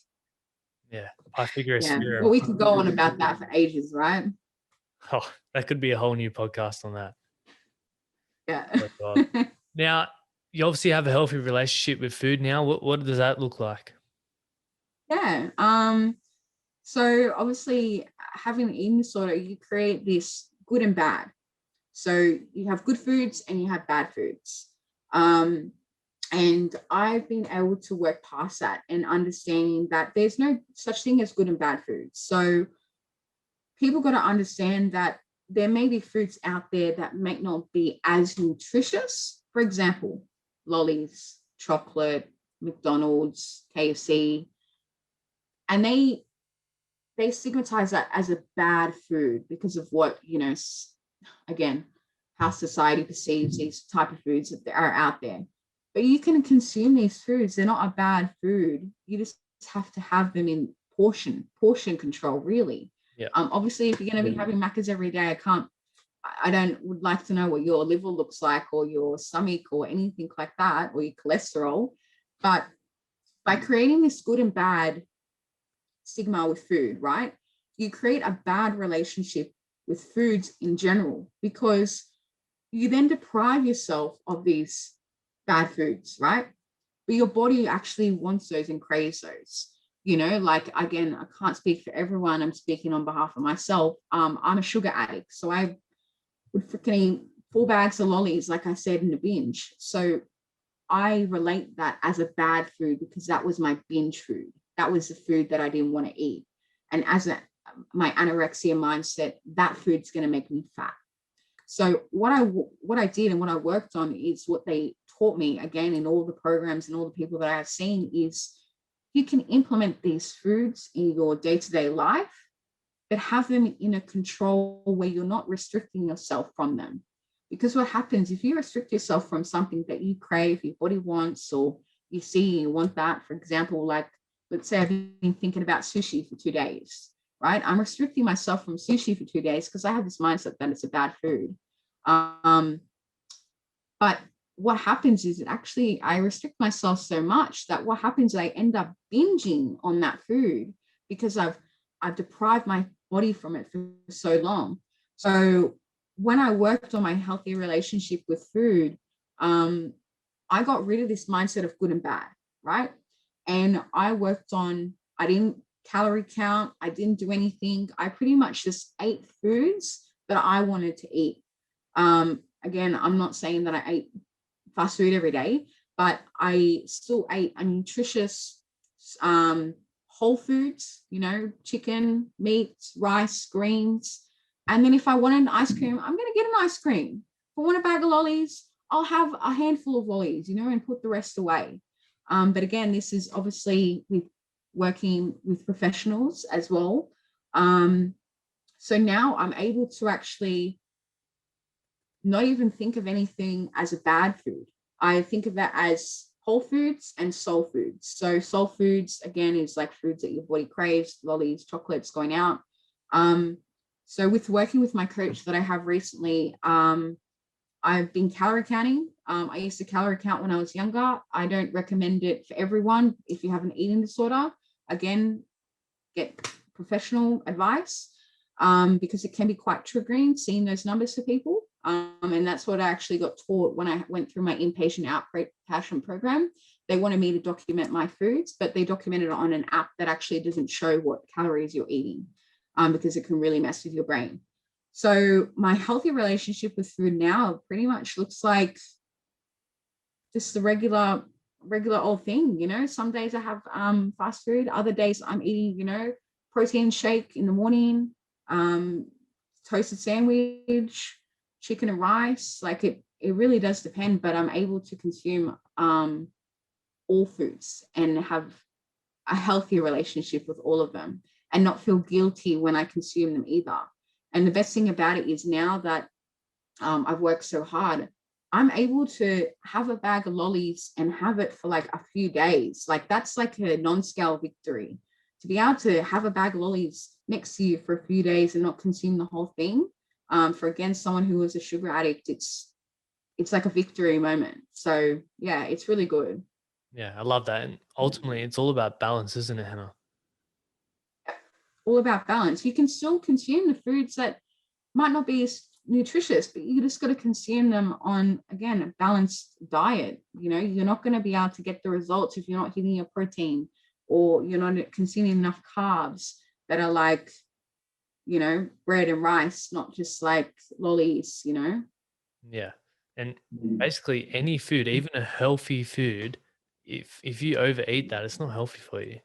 Yeah, I figure. Yeah, well, we could go on about that for ages, right? Oh, that could be a whole new podcast on that. Yeah. Oh, now, you obviously have a healthy relationship with food now. What does that look like? Yeah. So obviously, having an eating disorder, you create this good and bad. So you have good foods and you have bad foods. And I've been able to work past that and understanding that there's no such thing as good and bad foods. So people got to understand that there may be foods out there that may not be as nutritious. For example, lollies, chocolate, McDonald's, KFC, and they stigmatize that as a bad food because of what, again, how society perceives these type of foods that are out there. But you can consume these foods. They're not a bad food. You just have to have them in portion control, really. Yeah. Obviously, if you're going to be having macas every day, would like to know what your liver looks like or your stomach or anything like that, or your cholesterol. But by creating this good and bad stigma with food, right, you create a bad relationship with foods in general, because you then deprive yourself of these bad foods, right? But your body actually wants those and craves those. Like, again, I can't speak for everyone. I'm speaking on behalf of myself. I'm a sugar addict. So I would freaking eat 4 bags of lollies, like I said, in a binge. So I relate that as a bad food because that was my binge food. That was the food that I didn't want to eat. And as my anorexia mindset, that food's going to make me fat. So what I did and what I worked on is what they taught me, again, in all the programs and all the people that I have seen, is you can implement these foods in your day-to-day life, but have them in a control where you're not restricting yourself from them. Because what happens if you restrict yourself from something that you crave, your body wants, or you see you want that, for example, like, let's say I've been thinking about sushi for 2 days, right? I'm restricting myself from sushi for 2 days because I have this mindset that it's a bad food. But what happens is I restrict myself so much that what happens is I end up binging on that food because I've deprived my body from it for so long. So when I worked on my healthy relationship with food, I got rid of this mindset of good and bad, right? And I didn't calorie count. I didn't do anything. I pretty much just ate foods that I wanted to eat. Again, I'm not saying that I ate fast food every day, but I still ate a nutritious whole foods, chicken, meat, rice, greens. And then if I wanted an ice cream, I'm going to get an ice cream. If I want a bag of lollies, I'll have a handful of lollies, and put the rest away. But again, this is obviously with working with professionals as well. So now I'm able to actually not even think of anything as a bad food. I think of that as whole foods and soul foods. So soul foods, again, is like foods that your body craves, lollies, chocolates, going out. So with working with my coach that I have recently, I've been calorie counting. I used to calorie count when I was younger. I don't recommend it for everyone. If you have an eating disorder, again, get professional advice, because it can be quite triggering seeing those numbers for people. And that's what I actually got taught when I went through my inpatient outpatient program. They wanted me to document my foods, but they documented it on an app that actually doesn't show what calories you're eating, because it can really mess with your brain. So my healthy relationship with food now pretty much looks like just the regular old thing. Some days I have fast food, other days I'm eating, protein shake in the morning, toasted sandwich, chicken and rice. Like it really does depend, but I'm able to consume all foods and have a healthy relationship with all of them and not feel guilty when I consume them either. And the best thing about it is now that I've worked so hard, I'm able to have a bag of lollies and have it for like a few days. Like that's like a non-scale victory. To be able to have a bag of lollies next to you for a few days and not consume the whole thing, for again, someone who is a sugar addict, it's like a victory moment. So yeah, it's really good. Yeah, I love that. And ultimately, it's all about balance, isn't it, Hannah? All about balance. You can still consume the foods that might not be as nutritious, but you just got to consume them on, again, a balanced diet. You're not going to be able to get the results if you're not hitting your protein or you're not consuming enough carbs that are like, bread and rice, not just like lollies. Yeah. And basically any food, even a healthy food, if you overeat that, it's not healthy for you.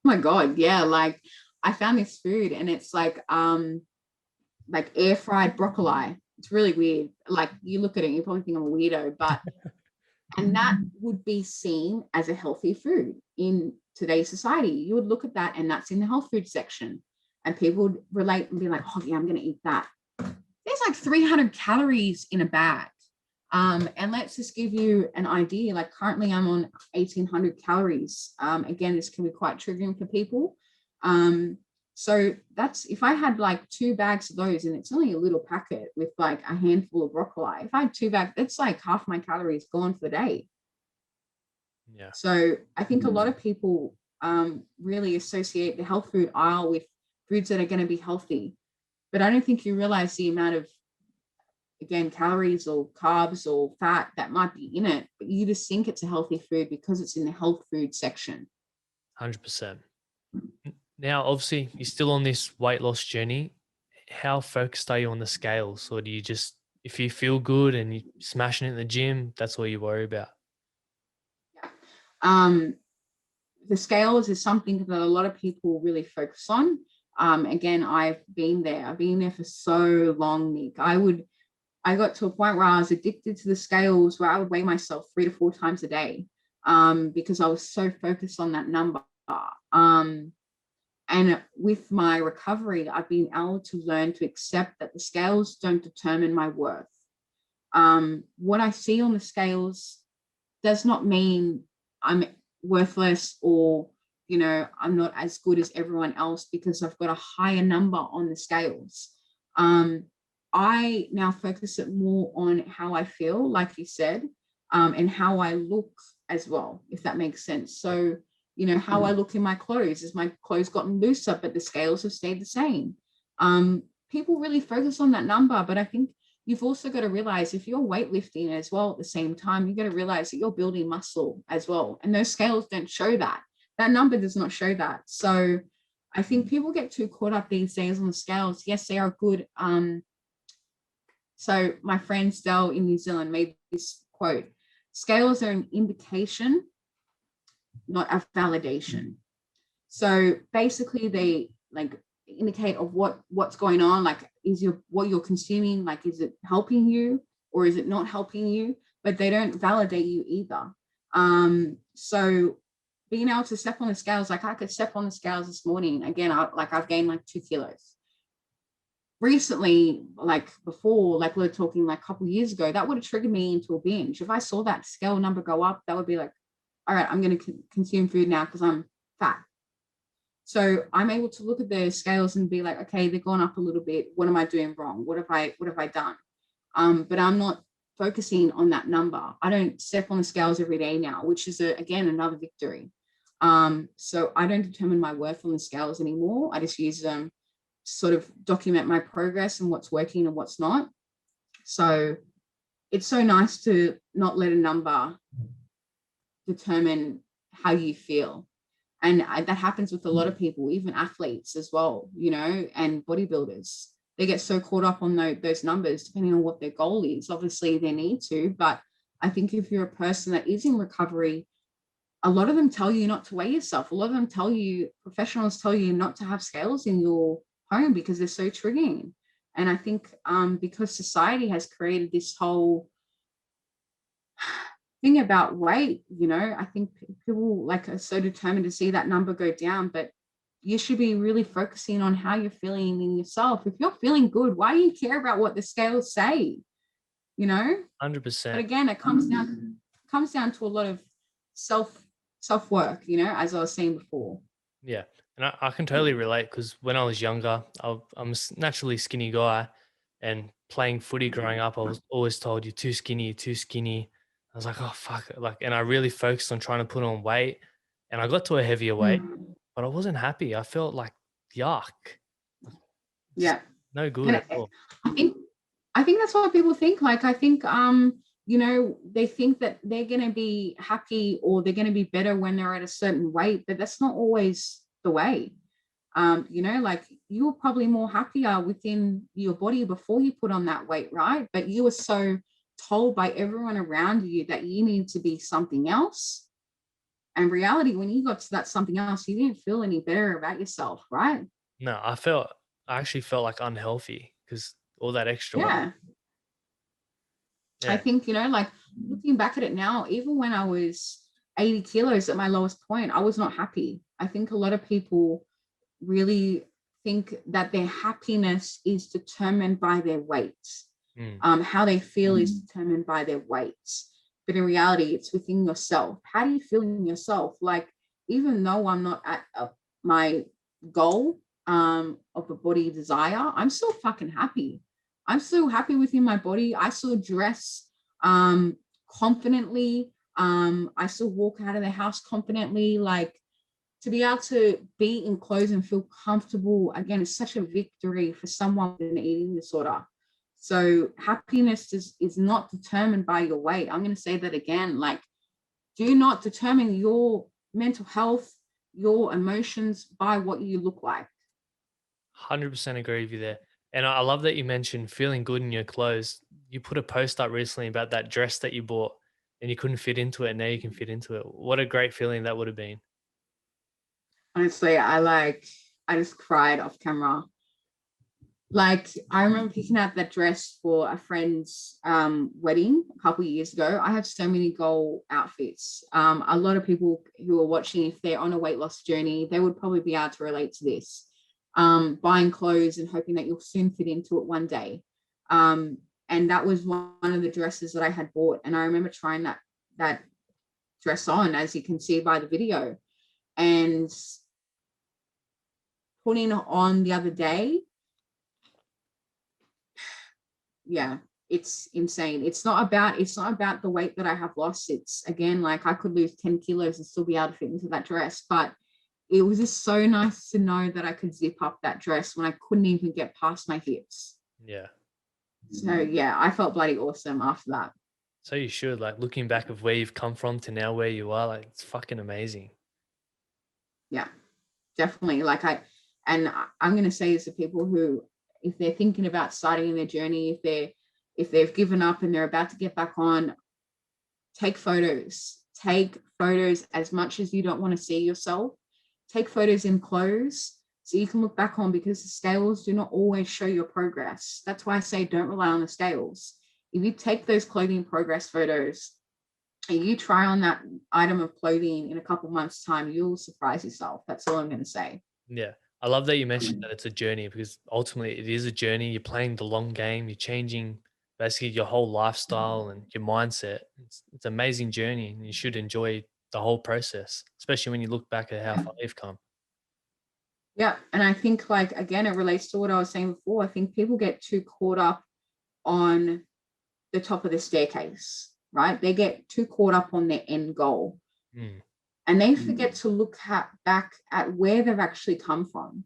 Oh my God, yeah. Like I found this food and it's like air fried broccoli. It's really weird. Like you look at it, you probably think I'm a weirdo, but and that would be seen as a healthy food in today's society. You would look at that, and that's in the health food section, and people would relate and be like, "Oh yeah, I'm going to eat that." There's like 300 calories in a bag. And let's just give you an idea. Like currently, I'm on 1,800 calories. Again, this can be quite triggering for people. So that's if I had like 2 bags of those, and it's only a little packet with like a handful of broccoli. If I had 2 bags, that's like half my calories gone for the day. Yeah. So I think a lot of people really associate the health food aisle with foods that are going to be healthy. But I don't think you realize the amount of, again, calories or carbs or fat that might be in it, but you just think it's a healthy food because it's in the health food section. 100%. Now, obviously, you're still on this weight loss journey. How focused are you on the scales? Or do you just, if you feel good and you're smashing it in the gym, that's all you worry about? Yeah. Um, the scales is something that a lot of people really focus on. Again, I've been there. I've been there for so long, Nick. I got to a point where I was addicted to the scales, where I would weigh myself 3 to 4 times a day, because I was so focused on that number. And with my recovery, I've been able to learn to accept that the scales don't determine my worth. What I see on the scales does not mean I'm worthless, or, I'm not as good as everyone else because I've got a higher number on the scales. I now focus it more on how I feel, like you said, and how I look as well, if that makes sense. So, how I look in my clothes. Is my clothes gotten looser, but the scales have stayed the same? People really focus on that number, but I think you've also got to realize if you're weightlifting as well at the same time, you've got to realize that you're building muscle as well. And those scales don't show that. That number does not show that. So I think people get too caught up these days on the scales. Yes, they are good. So my friend Dell in New Zealand made this quote: scales are an indication, not a validation. So basically they like indicate of what's going on, like what you're consuming, like is it helping you or is it not helping you, but they don't validate you either. So being able to step on the scales, like I could step on the scales this morning again, I've gained like 2 kilos recently. Like before, like we were talking like a couple of years ago, that would have triggered me into a binge. If I saw that scale number go up, that would be like, all right, I'm going to consume food now because I'm fat. So I'm able to look at the scales and be like, okay, they've gone up a little bit. What am I doing wrong? What have I done? But I'm not focusing on that number. I don't step on the scales every day now, which is again another victory. So I don't determine my worth on the scales anymore. I just use them to sort of document my progress and what's working and what's not. So it's so nice to not let a number determine how you feel. And that happens with a lot of people, even athletes as well, and bodybuilders. They get so caught up on those numbers, depending on what their goal is. Obviously, they need to. But I think if you're a person that is in recovery, a lot of them tell you not to weigh yourself. A lot of them professionals tell you not to have scales in your home because they're so triggering. And I think because society has created this whole thing about weight, I think people like are so determined to see that number go down, but you should be really focusing on how you're feeling in yourself. If you're feeling good, why do you care about what the scales say? 100%. But again, it comes down to a lot of self work, as I was saying before. Yeah. And I can totally relate because when I was younger, I'm a naturally skinny guy, and playing footy growing up, I was always told, you're too skinny, you're too skinny. I was like, oh, fuck. And I really focused on trying to put on weight, and I got to a heavier weight, but I wasn't happy. I felt like yuck. Just Yeah. no good And at all. I think that's what people think. Like, I think, they think that they're going to be happy or they're going to be better when they're at a certain weight, but that's not always the way. Like you were probably more happier within your body before you put on that weight, right? But you were so told by everyone around you that you need to be something else. And reality, when you got to that something else, you didn't feel any better about yourself, right? No, I actually felt like unhealthy because all that extra weight. Yeah. I Yeah. think, like looking back at it now, even when I was 80 kilos at my lowest point, I was not happy. I think a lot of people really think that their happiness is determined by their weight. Mm. How they feel is determined by their weight. But in reality, it's within yourself. How do you feel in yourself? Like, even though I'm not at my goal of a body desire, I'm still fucking happy. I'm still happy within my body. I still dress confidently. I still walk out of the house confidently. Like, to be able to be in clothes and feel comfortable, again, is such a victory for someone with an eating disorder. So happiness is not determined by your weight. I'm going to say that again. Like, do not determine your mental health, your emotions by what you look like. 100% agree with you there. And I love that you mentioned feeling good in your clothes. You put a post up recently about that dress that you bought and you couldn't fit into it. And now you can fit into it. What a great feeling that would have been. Honestly, I just cried off camera. Like, I remember picking out that dress for a friend's wedding a couple of years ago. I have so many goal outfits. A lot of people who are watching, if they're on a weight loss journey, they would probably be able to relate to this. Buying clothes and hoping that you'll soon fit into it one day. And that was one of the dresses that I had bought. And I remember trying that dress on, as you can see by the video, and putting it on the other day. Yeah, it's insane. It's not about the weight that I have lost. It's, again, like, I could lose 10 kilos and still be able to fit into that dress. But it was just so nice to know that I could zip up that dress when I couldn't even get past my hips. Yeah. So yeah, I felt bloody awesome after that. So you should, like, looking back of where you've come from to now where you are, like, it's fucking amazing. Yeah, definitely. I'm going to say this to people who, if they're thinking about starting in their journey, if they've given up and they're about to get back on, take photos. Take photos as much as you don't want to see yourself. Take photos in clothes so you can look back on, because the scales do not always show your progress. That's why I say don't rely on the scales. If you take those clothing progress photos and you try on that item of clothing in a couple months' time, you'll surprise yourself. That's all I'm going to say. Yeah. I love that you mentioned that it's a journey because ultimately it is a journey. You're playing the long game. You're changing basically your whole lifestyle and your mindset. It's an amazing journey and you should enjoy the whole process, especially when you look back at how far you've come. Yeah. And I think, like, again, it relates to what I was saying before. I think people get too caught up on the top of the staircase, right? They get too caught up on their end goal Mm. and they forget to look back at where they've actually come from.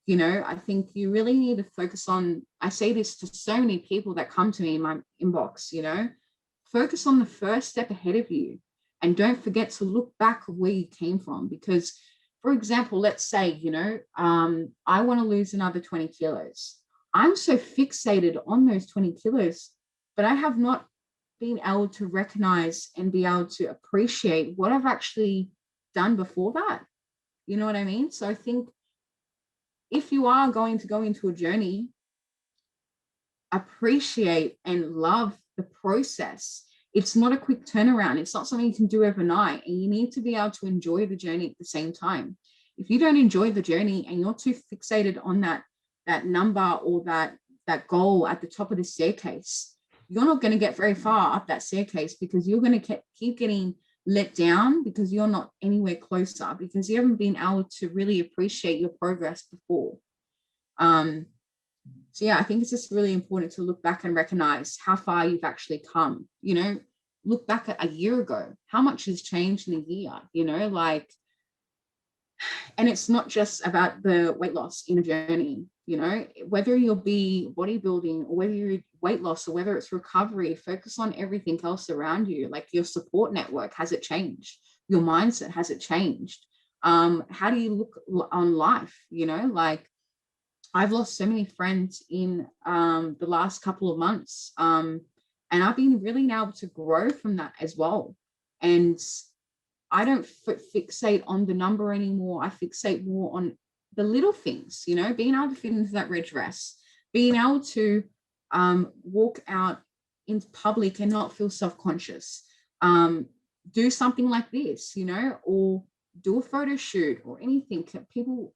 I think you really need to focus on, I say this to so many people that come to me in my inbox, focus on the first step ahead of you and don't forget to look back where you came from. Because, for example, let's say, I want to lose another 20 kilos. I'm so fixated on those 20 kilos, but I have not been able to recognize and be able to appreciate what I've actually done before that. You know what I mean? So I think if you are going to go into a journey, appreciate and love the process. It's not a quick turnaround. It's not something you can do overnight, and you need to be able to enjoy the journey at the same time. If you don't enjoy the journey and you're too fixated on that number or that goal at the top of the staircase, you're not going to get very far up that staircase, because you're going to keep getting let down because you're not anywhere closer, because you haven't been able to really appreciate your progress before. So yeah, I think it's just really important to look back and recognize how far you've actually come. Look back at a year ago, how much has changed in a year, like, and it's not just about the weight loss in a journey, whether you'll be bodybuilding or whether you're weight loss or whether it's recovery, focus on everything else around you. Like, your support network, has it changed? Your mindset, has it changed? How do you look on life? Like, I've lost so many friends in the last couple of months. And I've been really able to grow from that as well. And I don't fixate on the number anymore. I fixate more on the little things, being able to fit into that red dress, being able to walk out in public and not feel self-conscious. Do something like this, or do a photo shoot or anything. People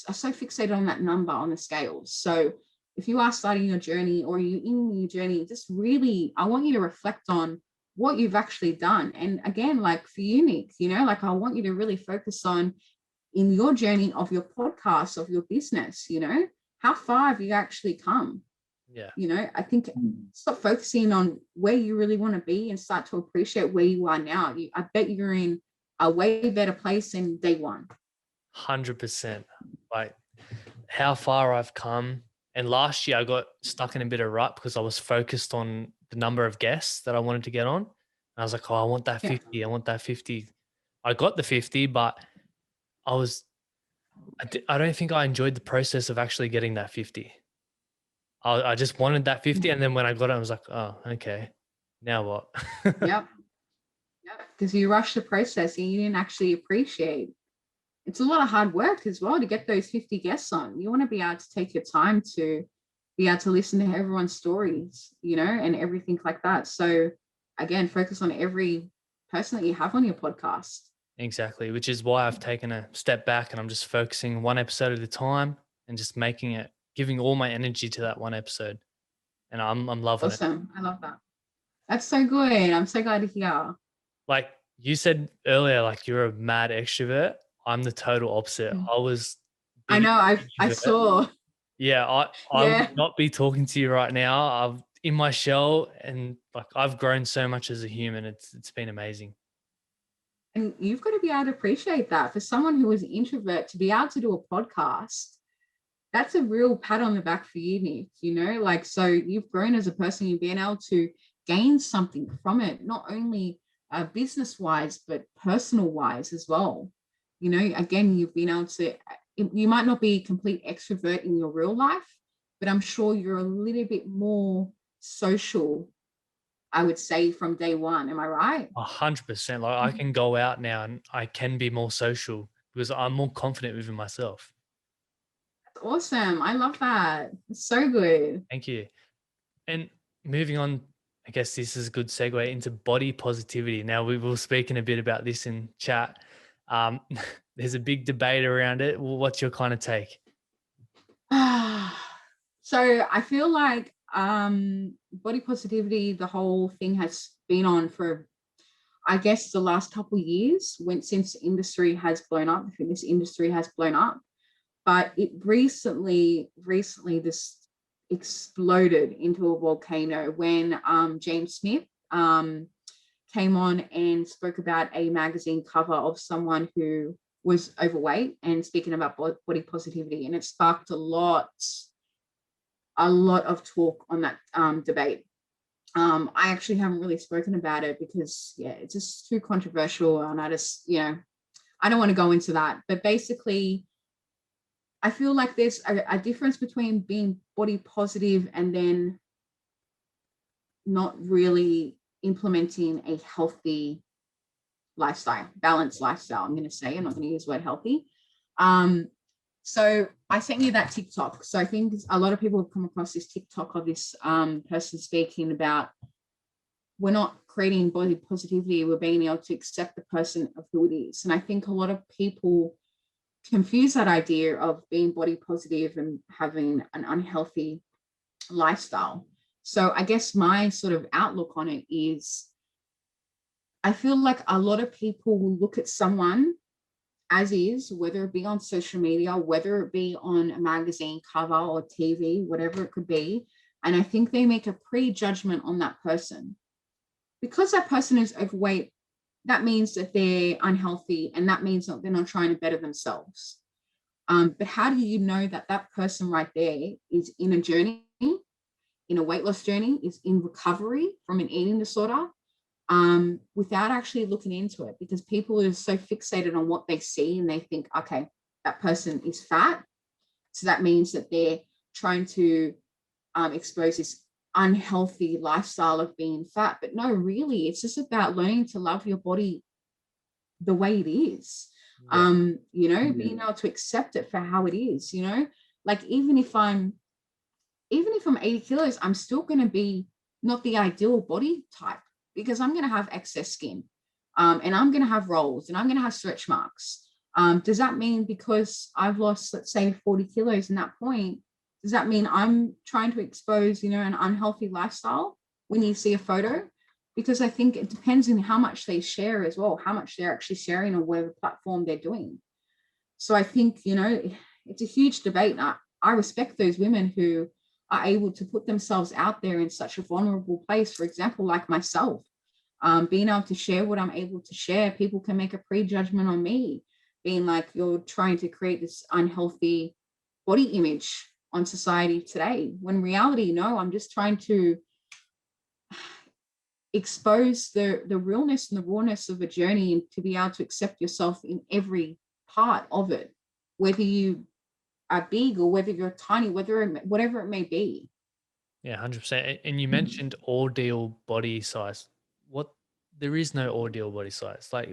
are so fixated on that number on the scales. So if you are starting your journey or you're in your journey, just really, I want you to reflect on what you've actually done. And again, like for you, Nick, like I want you to really focus on in your journey of your podcast, of your business, how far have you actually come? Yeah. I think stop focusing on where you really want to be and start to appreciate where you are now. I bet you're in a way better place than day one. 100%. Like how far I've come. And last year I got stuck in a bit of rut because I was focused on the number of guests that I wanted to get on. And I was like, oh, I want that 50. Yeah. I want that 50. I got the 50, but I don't think I enjoyed the process of actually getting that 50. I just wanted that 50. And then when I got it, I was like, oh, okay, now what? Yep. Because you rushed the process and you didn't actually appreciate. It's a lot of hard work as well to get those 50 guests on. You want to be able to take your time to be able to listen to everyone's stories, and everything like that. So again, focus on every person that you have on your podcast. Exactly, which is why I've taken a step back and I'm just focusing one episode at a time and just giving all my energy to that one episode. And I'm loving it. Awesome. I love that. That's so good. I'm so glad to hear. Like you said earlier, like you're a mad extrovert. I'm the total opposite. I was I big know. I saw. Yeah, I Yeah. would not be talking to you right now. I'm in my shell and like I've grown so much as a human. It's been amazing. And you've got to be able to appreciate that. For someone who is an introvert to be able to do a podcast, that's a real pat on the back for you, Nick. Like, so you've grown as a person, you've been able to gain something from it, not only business wise, but personal wise as well. Again, you've been able to, you might not be a complete extrovert in your real life, but I'm sure you're a little bit more social, I would say, from day one. Am I right? 100%. Like I can go out now and I can be more social because I'm more confident within myself. That's awesome. I love that. It's so good. Thank you. And moving on, I guess this is a good segue into body positivity. Now we were speaking a bit about this in chat. There's a big debate around it. Well, what's your kind of take? So I feel like body positivity, the whole thing has been on for, I guess, the last couple of years since the industry has blown up, the fitness industry has blown up. But it recently this exploded into a volcano when James Smith came on and spoke about a magazine cover of someone who was overweight and speaking about body positivity, and it sparked a lot of talk on that debate. I actually haven't really spoken about it because it's just too controversial, and I just I don't want to go into that. But basically, I feel like there's a difference between being body positive and then not really implementing a healthy lifestyle, balanced lifestyle. I'm going to say, I'm not going to use the word healthy. So I sent you that TikTok. So I think a lot of people have come across this TikTok of this person speaking about, we're not creating body positivity, we're being able to accept the person of who it is. And I think a lot of people confuse that idea of being body positive and having an unhealthy lifestyle. So I guess my sort of outlook on it is, I feel like a lot of people will look at someone as is, whether it be on social media, whether it be on a magazine cover or TV, whatever it could be. And I think they make a prejudgment on that person. Because that person is overweight, that means that they're unhealthy, and that means that they're not trying to better themselves. But how do you know that that person right there is in a journey, in a weight loss journey, is in recovery from an eating disorder, without actually looking into it? Because people are so fixated on what they see, and they think, okay, that person is fat, so that means that they're trying to expose this unhealthy lifestyle of being fat. But no, really, it's just about learning to love your body the way it is. Being able to accept it for how it is. Like even if I'm 80 kilos, I'm still going to be not the ideal body type, because I'm going to have excess skin, and I'm going to have rolls, and I'm going to have stretch marks. Does that mean because I've lost, let's say, 40 kilos in that point, does that mean I'm trying to expose, an unhealthy lifestyle when you see a photo? Because I think it depends on how much they share as well, how much they're actually sharing on whatever platform they're doing. So I think, it's a huge debate. I respect those women who are able to put themselves out there in such a vulnerable place. For example, like myself, being able to share what I'm able to share. People can make a prejudgment on me, being like, you're trying to create this unhealthy body image on society today. When reality, no, I'm just trying to expose the realness and the rawness of a journey, and to be able to accept yourself in every part of it, whether you are big or whether you're tiny, whatever it may be. Yeah, 100%. And you mentioned ordeal body size. What There is no ordeal body size. Like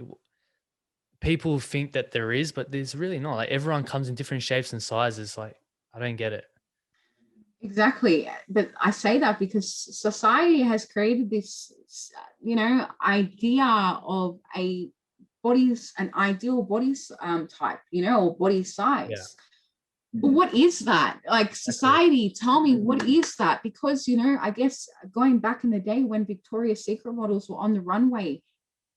people think that there is, but there's really not. Like everyone comes in different shapes and sizes. Like I don't get it. Exactly. But I say that because society has created this, idea of an ideal body type, or body Yeah, size. But what is that? Like exactly. society, tell me, what is that? Because, I guess going back in the day when Victoria's Secret models were on the runway,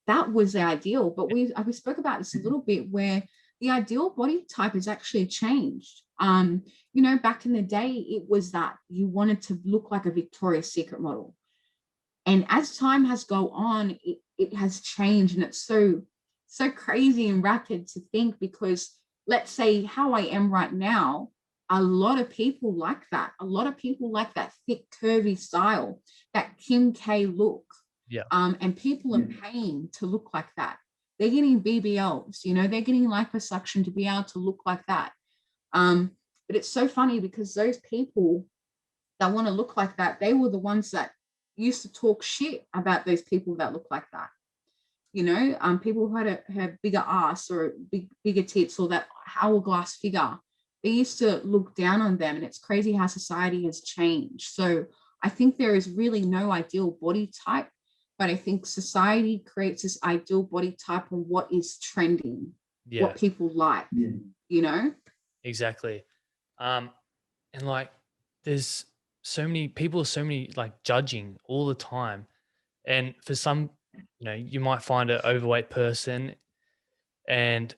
that was the ideal. But we spoke about this a little bit, where the ideal body type has actually changed. Back in the day, it was that you wanted to look like a Victoria's Secret model. And as time has gone on, it has changed. And it's so crazy and rapid to think, because let's say how I am right now, a lot of people like that. A lot of people like that thick, curvy style, that Kim K look. Yeah, And people are paying to look like that. They're getting BBLs, they're getting liposuction to be able to look like that. But it's so funny, because those people that want to look like that, they were the ones that used to talk shit about those people that look like that. People who had a bigger ass or bigger tits, or that hourglass figure, they used to look down on them. And it's crazy how society has changed. So I think there is really no ideal body type, but I think society creates this ideal body type on what is trending, yeah, what people like, you know? exactly. Um, and like, there's so many people, so many like judging all the time. And for some, you might find an overweight person, and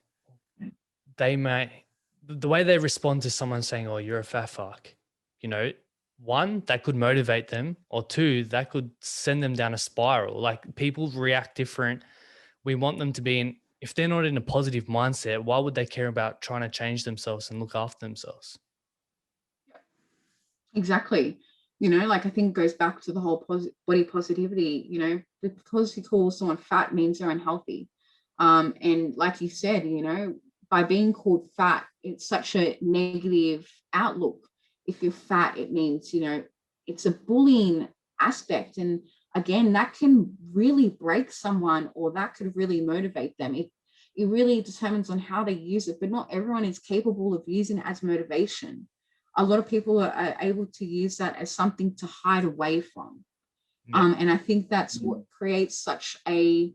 they may, the way they respond to someone saying, "Oh, you're a fat fuck," you know, one, that could motivate them, or two, that could send them down a spiral. Like people react different. We want them to be in, if they're not in a positive mindset, why would they care about trying to change themselves and look after themselves? Exactly. Like I think it goes back to the whole body positivity, because you call someone fat means they're unhealthy. And like you said, by being called fat, it's such a negative outlook. If you're fat, it means, it's a bullying aspect. And again, that can really break someone, or that could really motivate them. It really determines on how they use it, but not everyone is capable of using it as motivation. A lot of people are able to use that as something to hide away from. Yeah. And I think that's what creates such a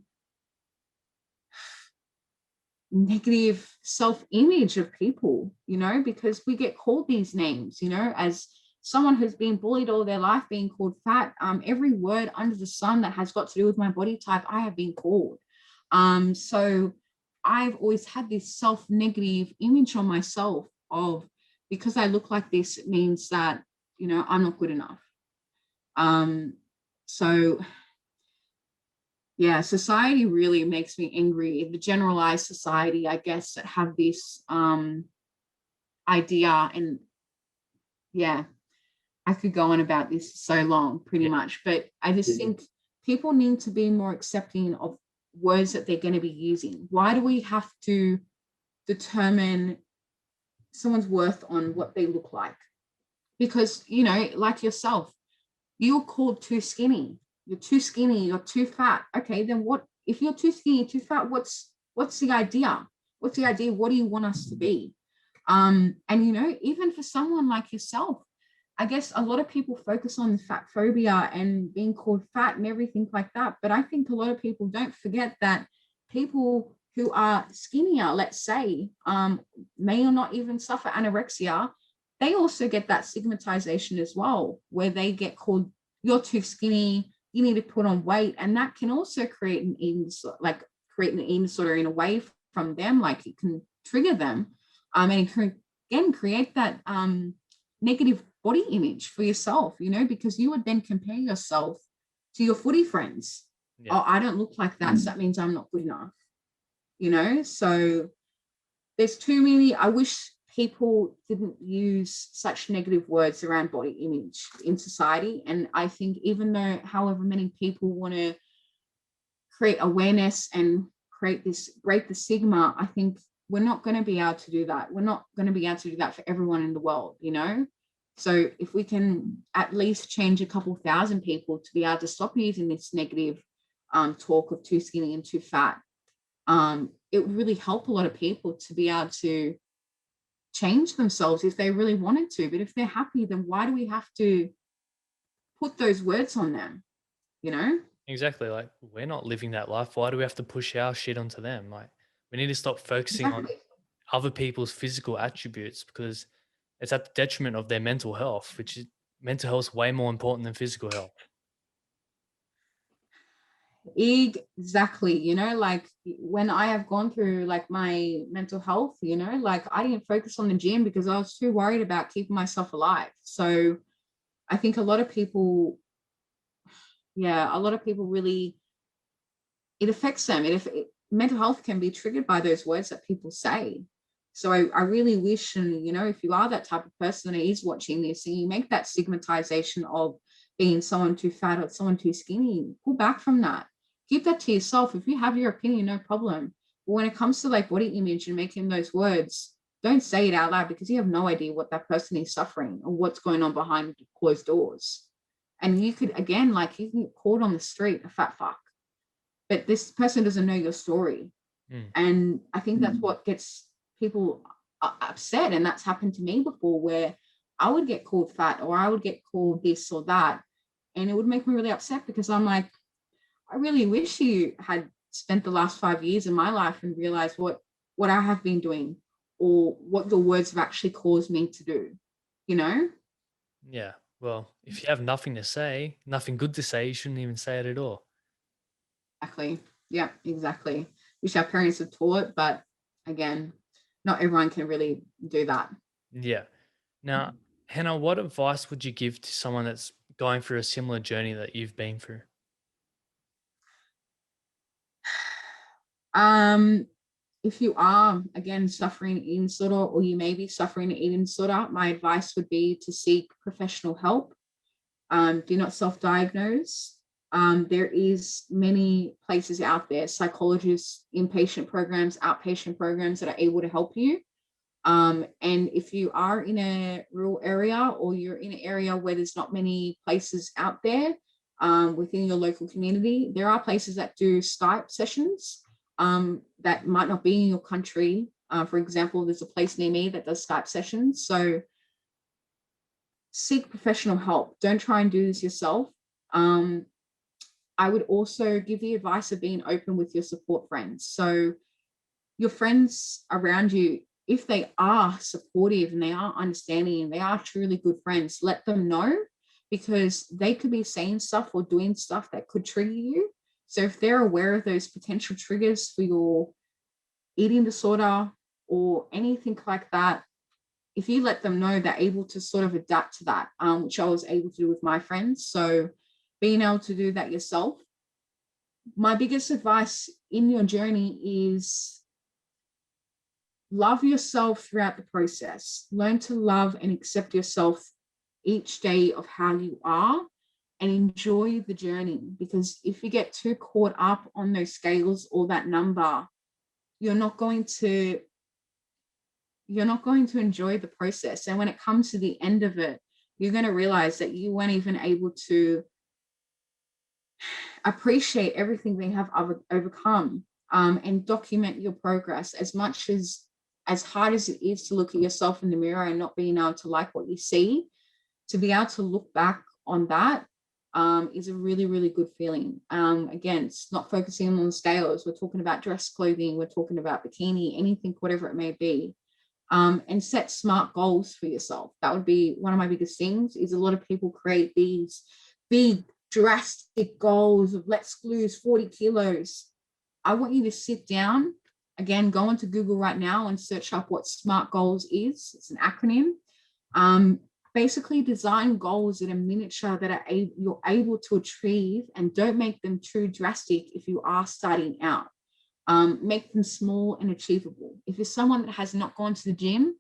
negative self-image of people, because we get called these names, as someone who's been bullied all their life, being called fat. Every word under the sun that has got to do with my body type, I have been called. So I've always had this self-negative image on myself of, because I look like this, it means that, I'm not good enough. So yeah, society really makes me angry. The generalized society, I guess, that have this idea. And yeah, I could go on about this so long, pretty Yeah. much. But I just think people need to be more accepting of words that they're going to be using. Why do we have to determine someone's worth on what they look like? Because, like yourself, you're called too skinny. You're too skinny. You're too fat. Okay, then what? If you're too skinny, too fat, what's the idea? What's the idea? What do you want us to be? And even for someone like yourself, I guess a lot of people focus on fat phobia and being called fat and everything like that. But I think a lot of people don't forget that people who are skinnier, let's say, may or not even suffer anorexia, they also get that stigmatization as well, where they get called, you're too skinny, you need to put on weight. And that can also create an eating, create an eating disorder in a way from them, like it can trigger them. And it can, again, create that negative body image for yourself, because you would then compare yourself to your footy friends. Yeah. Oh, I don't look like that, so that means I'm not good enough. So there's too many. I wish people didn't use such negative words around body image in society. And I think even though however many people want to create awareness and break the stigma, I think we're not going to be able to do that. We're not going to be able to do that for everyone in the world, So if we can at least change a couple thousand people to be able to stop using this negative talk of too skinny and too fat, it would really help a lot of people to be able to change themselves if they really wanted to. But if they're happy, then why do we have to put those words on them, Exactly. Like, we're not living that life. Why do we have to push our shit onto them? Like, we need to stop focusing on Exactly. other people's physical attributes, because it's at the detriment of their mental health, which is, mental health is way more important than physical health. Exactly. Like when I have gone through like my mental health, like I didn't focus on the gym because I was too worried about keeping myself alive. So I think a lot of people really, it affects them. Mental health can be triggered by those words that people say. So I really wish, and if you are that type of person that is watching this and you make that stigmatization of being someone too fat or someone too skinny, pull back from that. Keep that to yourself. If you have your opinion, no problem. But when it comes to like body image and making those words, don't say it out loud, because you have no idea what that person is suffering or what's going on behind closed doors. And you could, again, like you can get caught on the street a fat fuck, but this person doesn't know your story. And I think that's what gets people upset. And that's happened to me before, where I would get called fat or I would get called this or that. And it would make me really upset, because I'm like, I really wish you had spent the last 5 years of my life and realized what I have been doing, or what your words have actually caused me to do, Yeah. Well, if you have nothing to say, nothing good to say, you shouldn't even say it at all. Exactly. Yeah, exactly. Wish our parents had taught, but again, not everyone can really do that. Yeah. Now, Hannah, what advice would you give to someone that's going through a similar journey that you've been through? Um, if you are, again, suffering eating disorder, or you may be suffering an eating disorder, my advice would be to seek professional help. Do not self-diagnose. There is many places out there, psychologists, inpatient programs, outpatient programs that are able to help you. And if you are in a rural area, or you're in an area where there's not many places out there within your local community, there are places that do Skype sessions that might not be in your country. For example, there's a place near me that does Skype sessions. So seek professional help. Don't try and do this yourself. I would also give the advice of being open with your support friends. So your friends around you, if they are supportive and they are understanding and they are truly good friends, let them know, because they could be saying stuff or doing stuff that could trigger you. So if they're aware of those potential triggers for your eating disorder or anything like that, if you let them know, they're able to sort of adapt to that, which I was able to do with my friends. So being able to do that yourself. My biggest advice in your journey is love yourself throughout the process. Learn to love and accept yourself each day of how you are, and enjoy the journey. Because if you get too caught up on those scales or that number, you're not going to enjoy the process. And when it comes to the end of it, you're going to realize that you weren't even able to appreciate everything they have overcome, and document your progress. As hard as it is to look at yourself in the mirror and not being able to like what you see, to be able to look back on that is a really, really good feeling. Again, it's not focusing on scales. We're talking about dress clothing. We're talking about bikini, anything, whatever it may be. And set smart goals for yourself. That would be one of my biggest things. Is a lot of people create these big drastic goals of let's lose 40 kilos. I want you to sit down, again, go into Google right now and search up what SMART goals is. It's an acronym. Basically design goals that are miniature, that are you're able to achieve, and don't make them too drastic if you are starting out. Make them small and achievable. If you're someone that has not gone to the gym,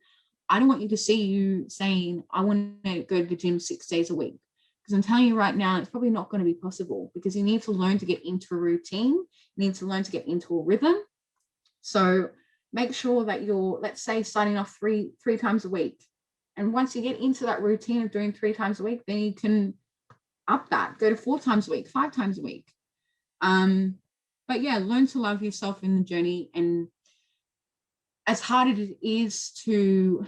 I don't want you to see you saying, I want to go to the gym 6 days a week. Because I'm telling you right now, it's probably not going to be possible, because you need to learn to get into a routine. You need to learn to get into a rhythm. So make sure that you're, let's say, starting off three times a week. And once you get into that routine of doing 3 times a week, then you can up that, go to 4 times a week, 5 times a week. But yeah, learn to love yourself in the journey. And as hard as it is to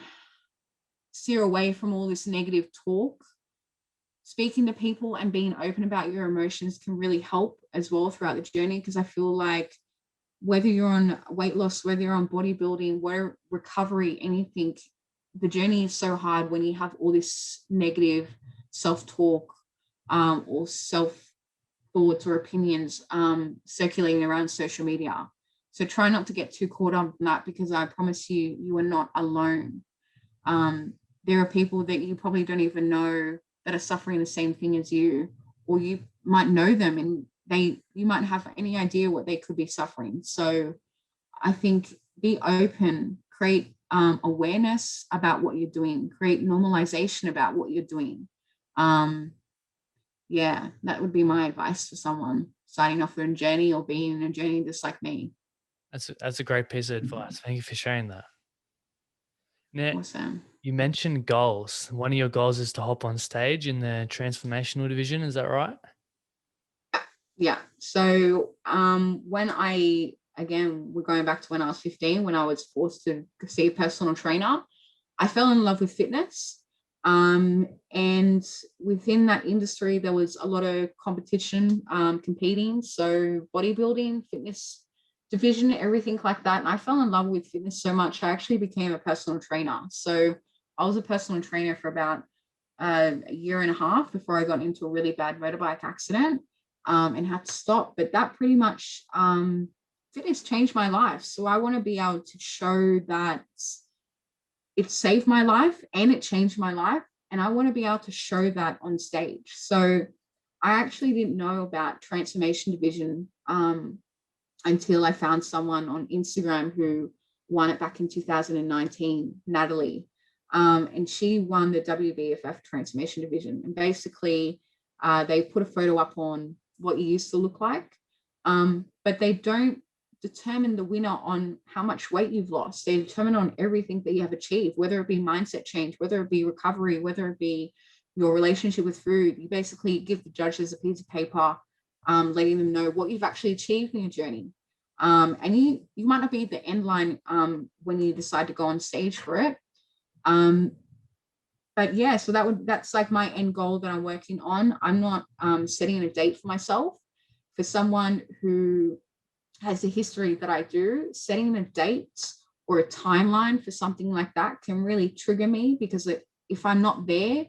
steer away from all this negative talk, speaking to people and being open about your emotions can really help as well throughout the journey. Because I feel like whether you're on weight loss, whether you're on bodybuilding, where recovery, anything, the journey is so hard when you have all this negative self-talk or self-thoughts or opinions circulating around social media. So try not to get too caught up in that, because I promise you, you are not alone. There are people that you probably don't even know that are suffering the same thing as you, or you might know them and you might have any idea what they could be suffering. So I think be open, create awareness about what you're doing, create normalization about what you're doing. Yeah, that would be my advice for someone starting off their journey or being in a journey just like me. That's a great piece of advice. Thank you for sharing that. Now, Awesome. you mentioned goals. One of your goals is to hop on stage in the transformational division. Is that right? Yeah. So again, we're going back to when I was 15, when I was forced to see a personal trainer, I fell in love with fitness. And within that industry, there was a lot of competition, competing. So bodybuilding, fitness division, everything like that. And I fell in love with fitness so much, I actually became a personal trainer. So I was a personal trainer for about a year and a half before I got into a really bad motorbike accident and had to stop. But that pretty much, fitness changed my life. So I want to be able to show that it saved my life and it changed my life. And I want to be able to show that on stage. So I actually didn't know about Transformation Division until I found someone on Instagram who won it back in 2019, Natalie. And she won the WBFF Transformation Division. And basically, they put a photo up on what you used to look like, but they don't determine the winner on how much weight you've lost. They determine on everything that you have achieved, whether it be mindset change, whether it be recovery, whether it be your relationship with food. You basically give the judges a piece of paper, letting them know what you've actually achieved in your journey. And you might not be at the end line when you decide to go on stage for it. But yeah, so that's like my end goal that I'm working on. I'm not setting a date for myself. For someone who has a history that I do, setting a date or a timeline for something like that can really trigger me, because if I'm not there,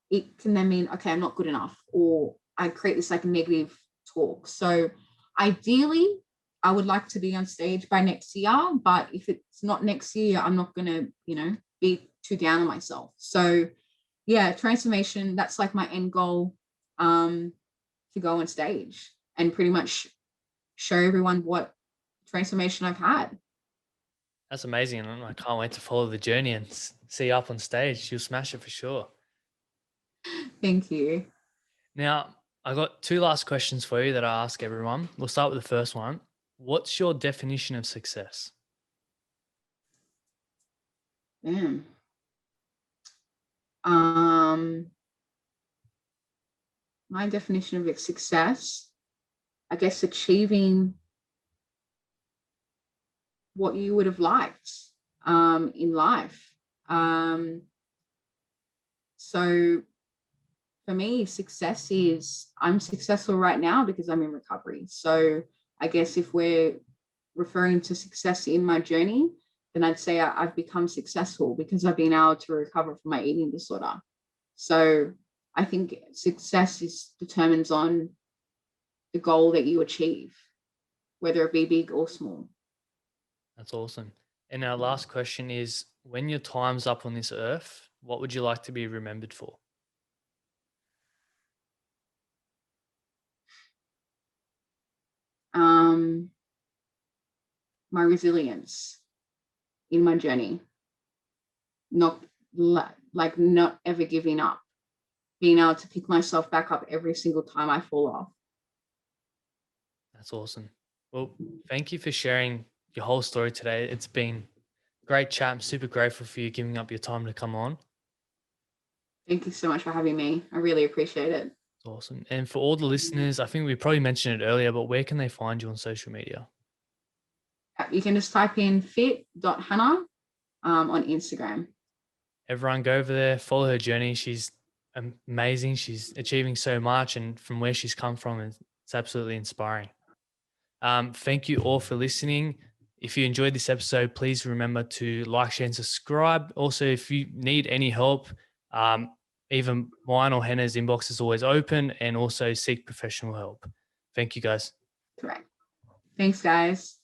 it can then mean, okay, I'm not good enough, or I create this like negative talk. So ideally, I would like to be on stage by next year, but if it's not next year, I'm not going to, be too down on myself. So yeah, transformation, that's like my end goal, to go on stage and pretty much show everyone what transformation I've had. That's amazing. And I can't wait to follow the journey and see you up on stage. You'll smash it for sure. Thank you. Now, I got 2 last questions for you that I ask everyone. We'll start with the first one. What's your definition of success? Damn. My definition of success, I guess, achieving what you would have liked in life. So for me, success is I'm successful right now because I'm in recovery. So I guess if we're referring to success in my journey, then I'd say I've become successful because I've been able to recover from my eating disorder. So I think success is determines on the goal that you achieve, whether it be big or small. That's awesome. And our last question is, when your time's up on this earth, what would you like to be remembered for? Um, my resilience in my journey, not like not ever giving up, being able to pick myself back up every single time I fall off. That's awesome. Well, thank you for sharing your whole story today. It's been great chat. I'm super grateful for you giving up your time to come on. Thank you so much for having me. I really appreciate it. It's awesome. And for all the listeners, I think we probably mentioned it earlier, but where can they find you on social media? You can just type in fit.hanna on Instagram. Everyone go over there, follow her journey. She's amazing. She's achieving so much, and from where she's come from, it's absolutely inspiring. Thank you all for listening. If you enjoyed this episode, please remember to like, share, and subscribe. Also, if you need any help, um, even mine or Hannah's inbox is always open, and also seek professional help. Thank you, guys. Correct. Thanks, guys.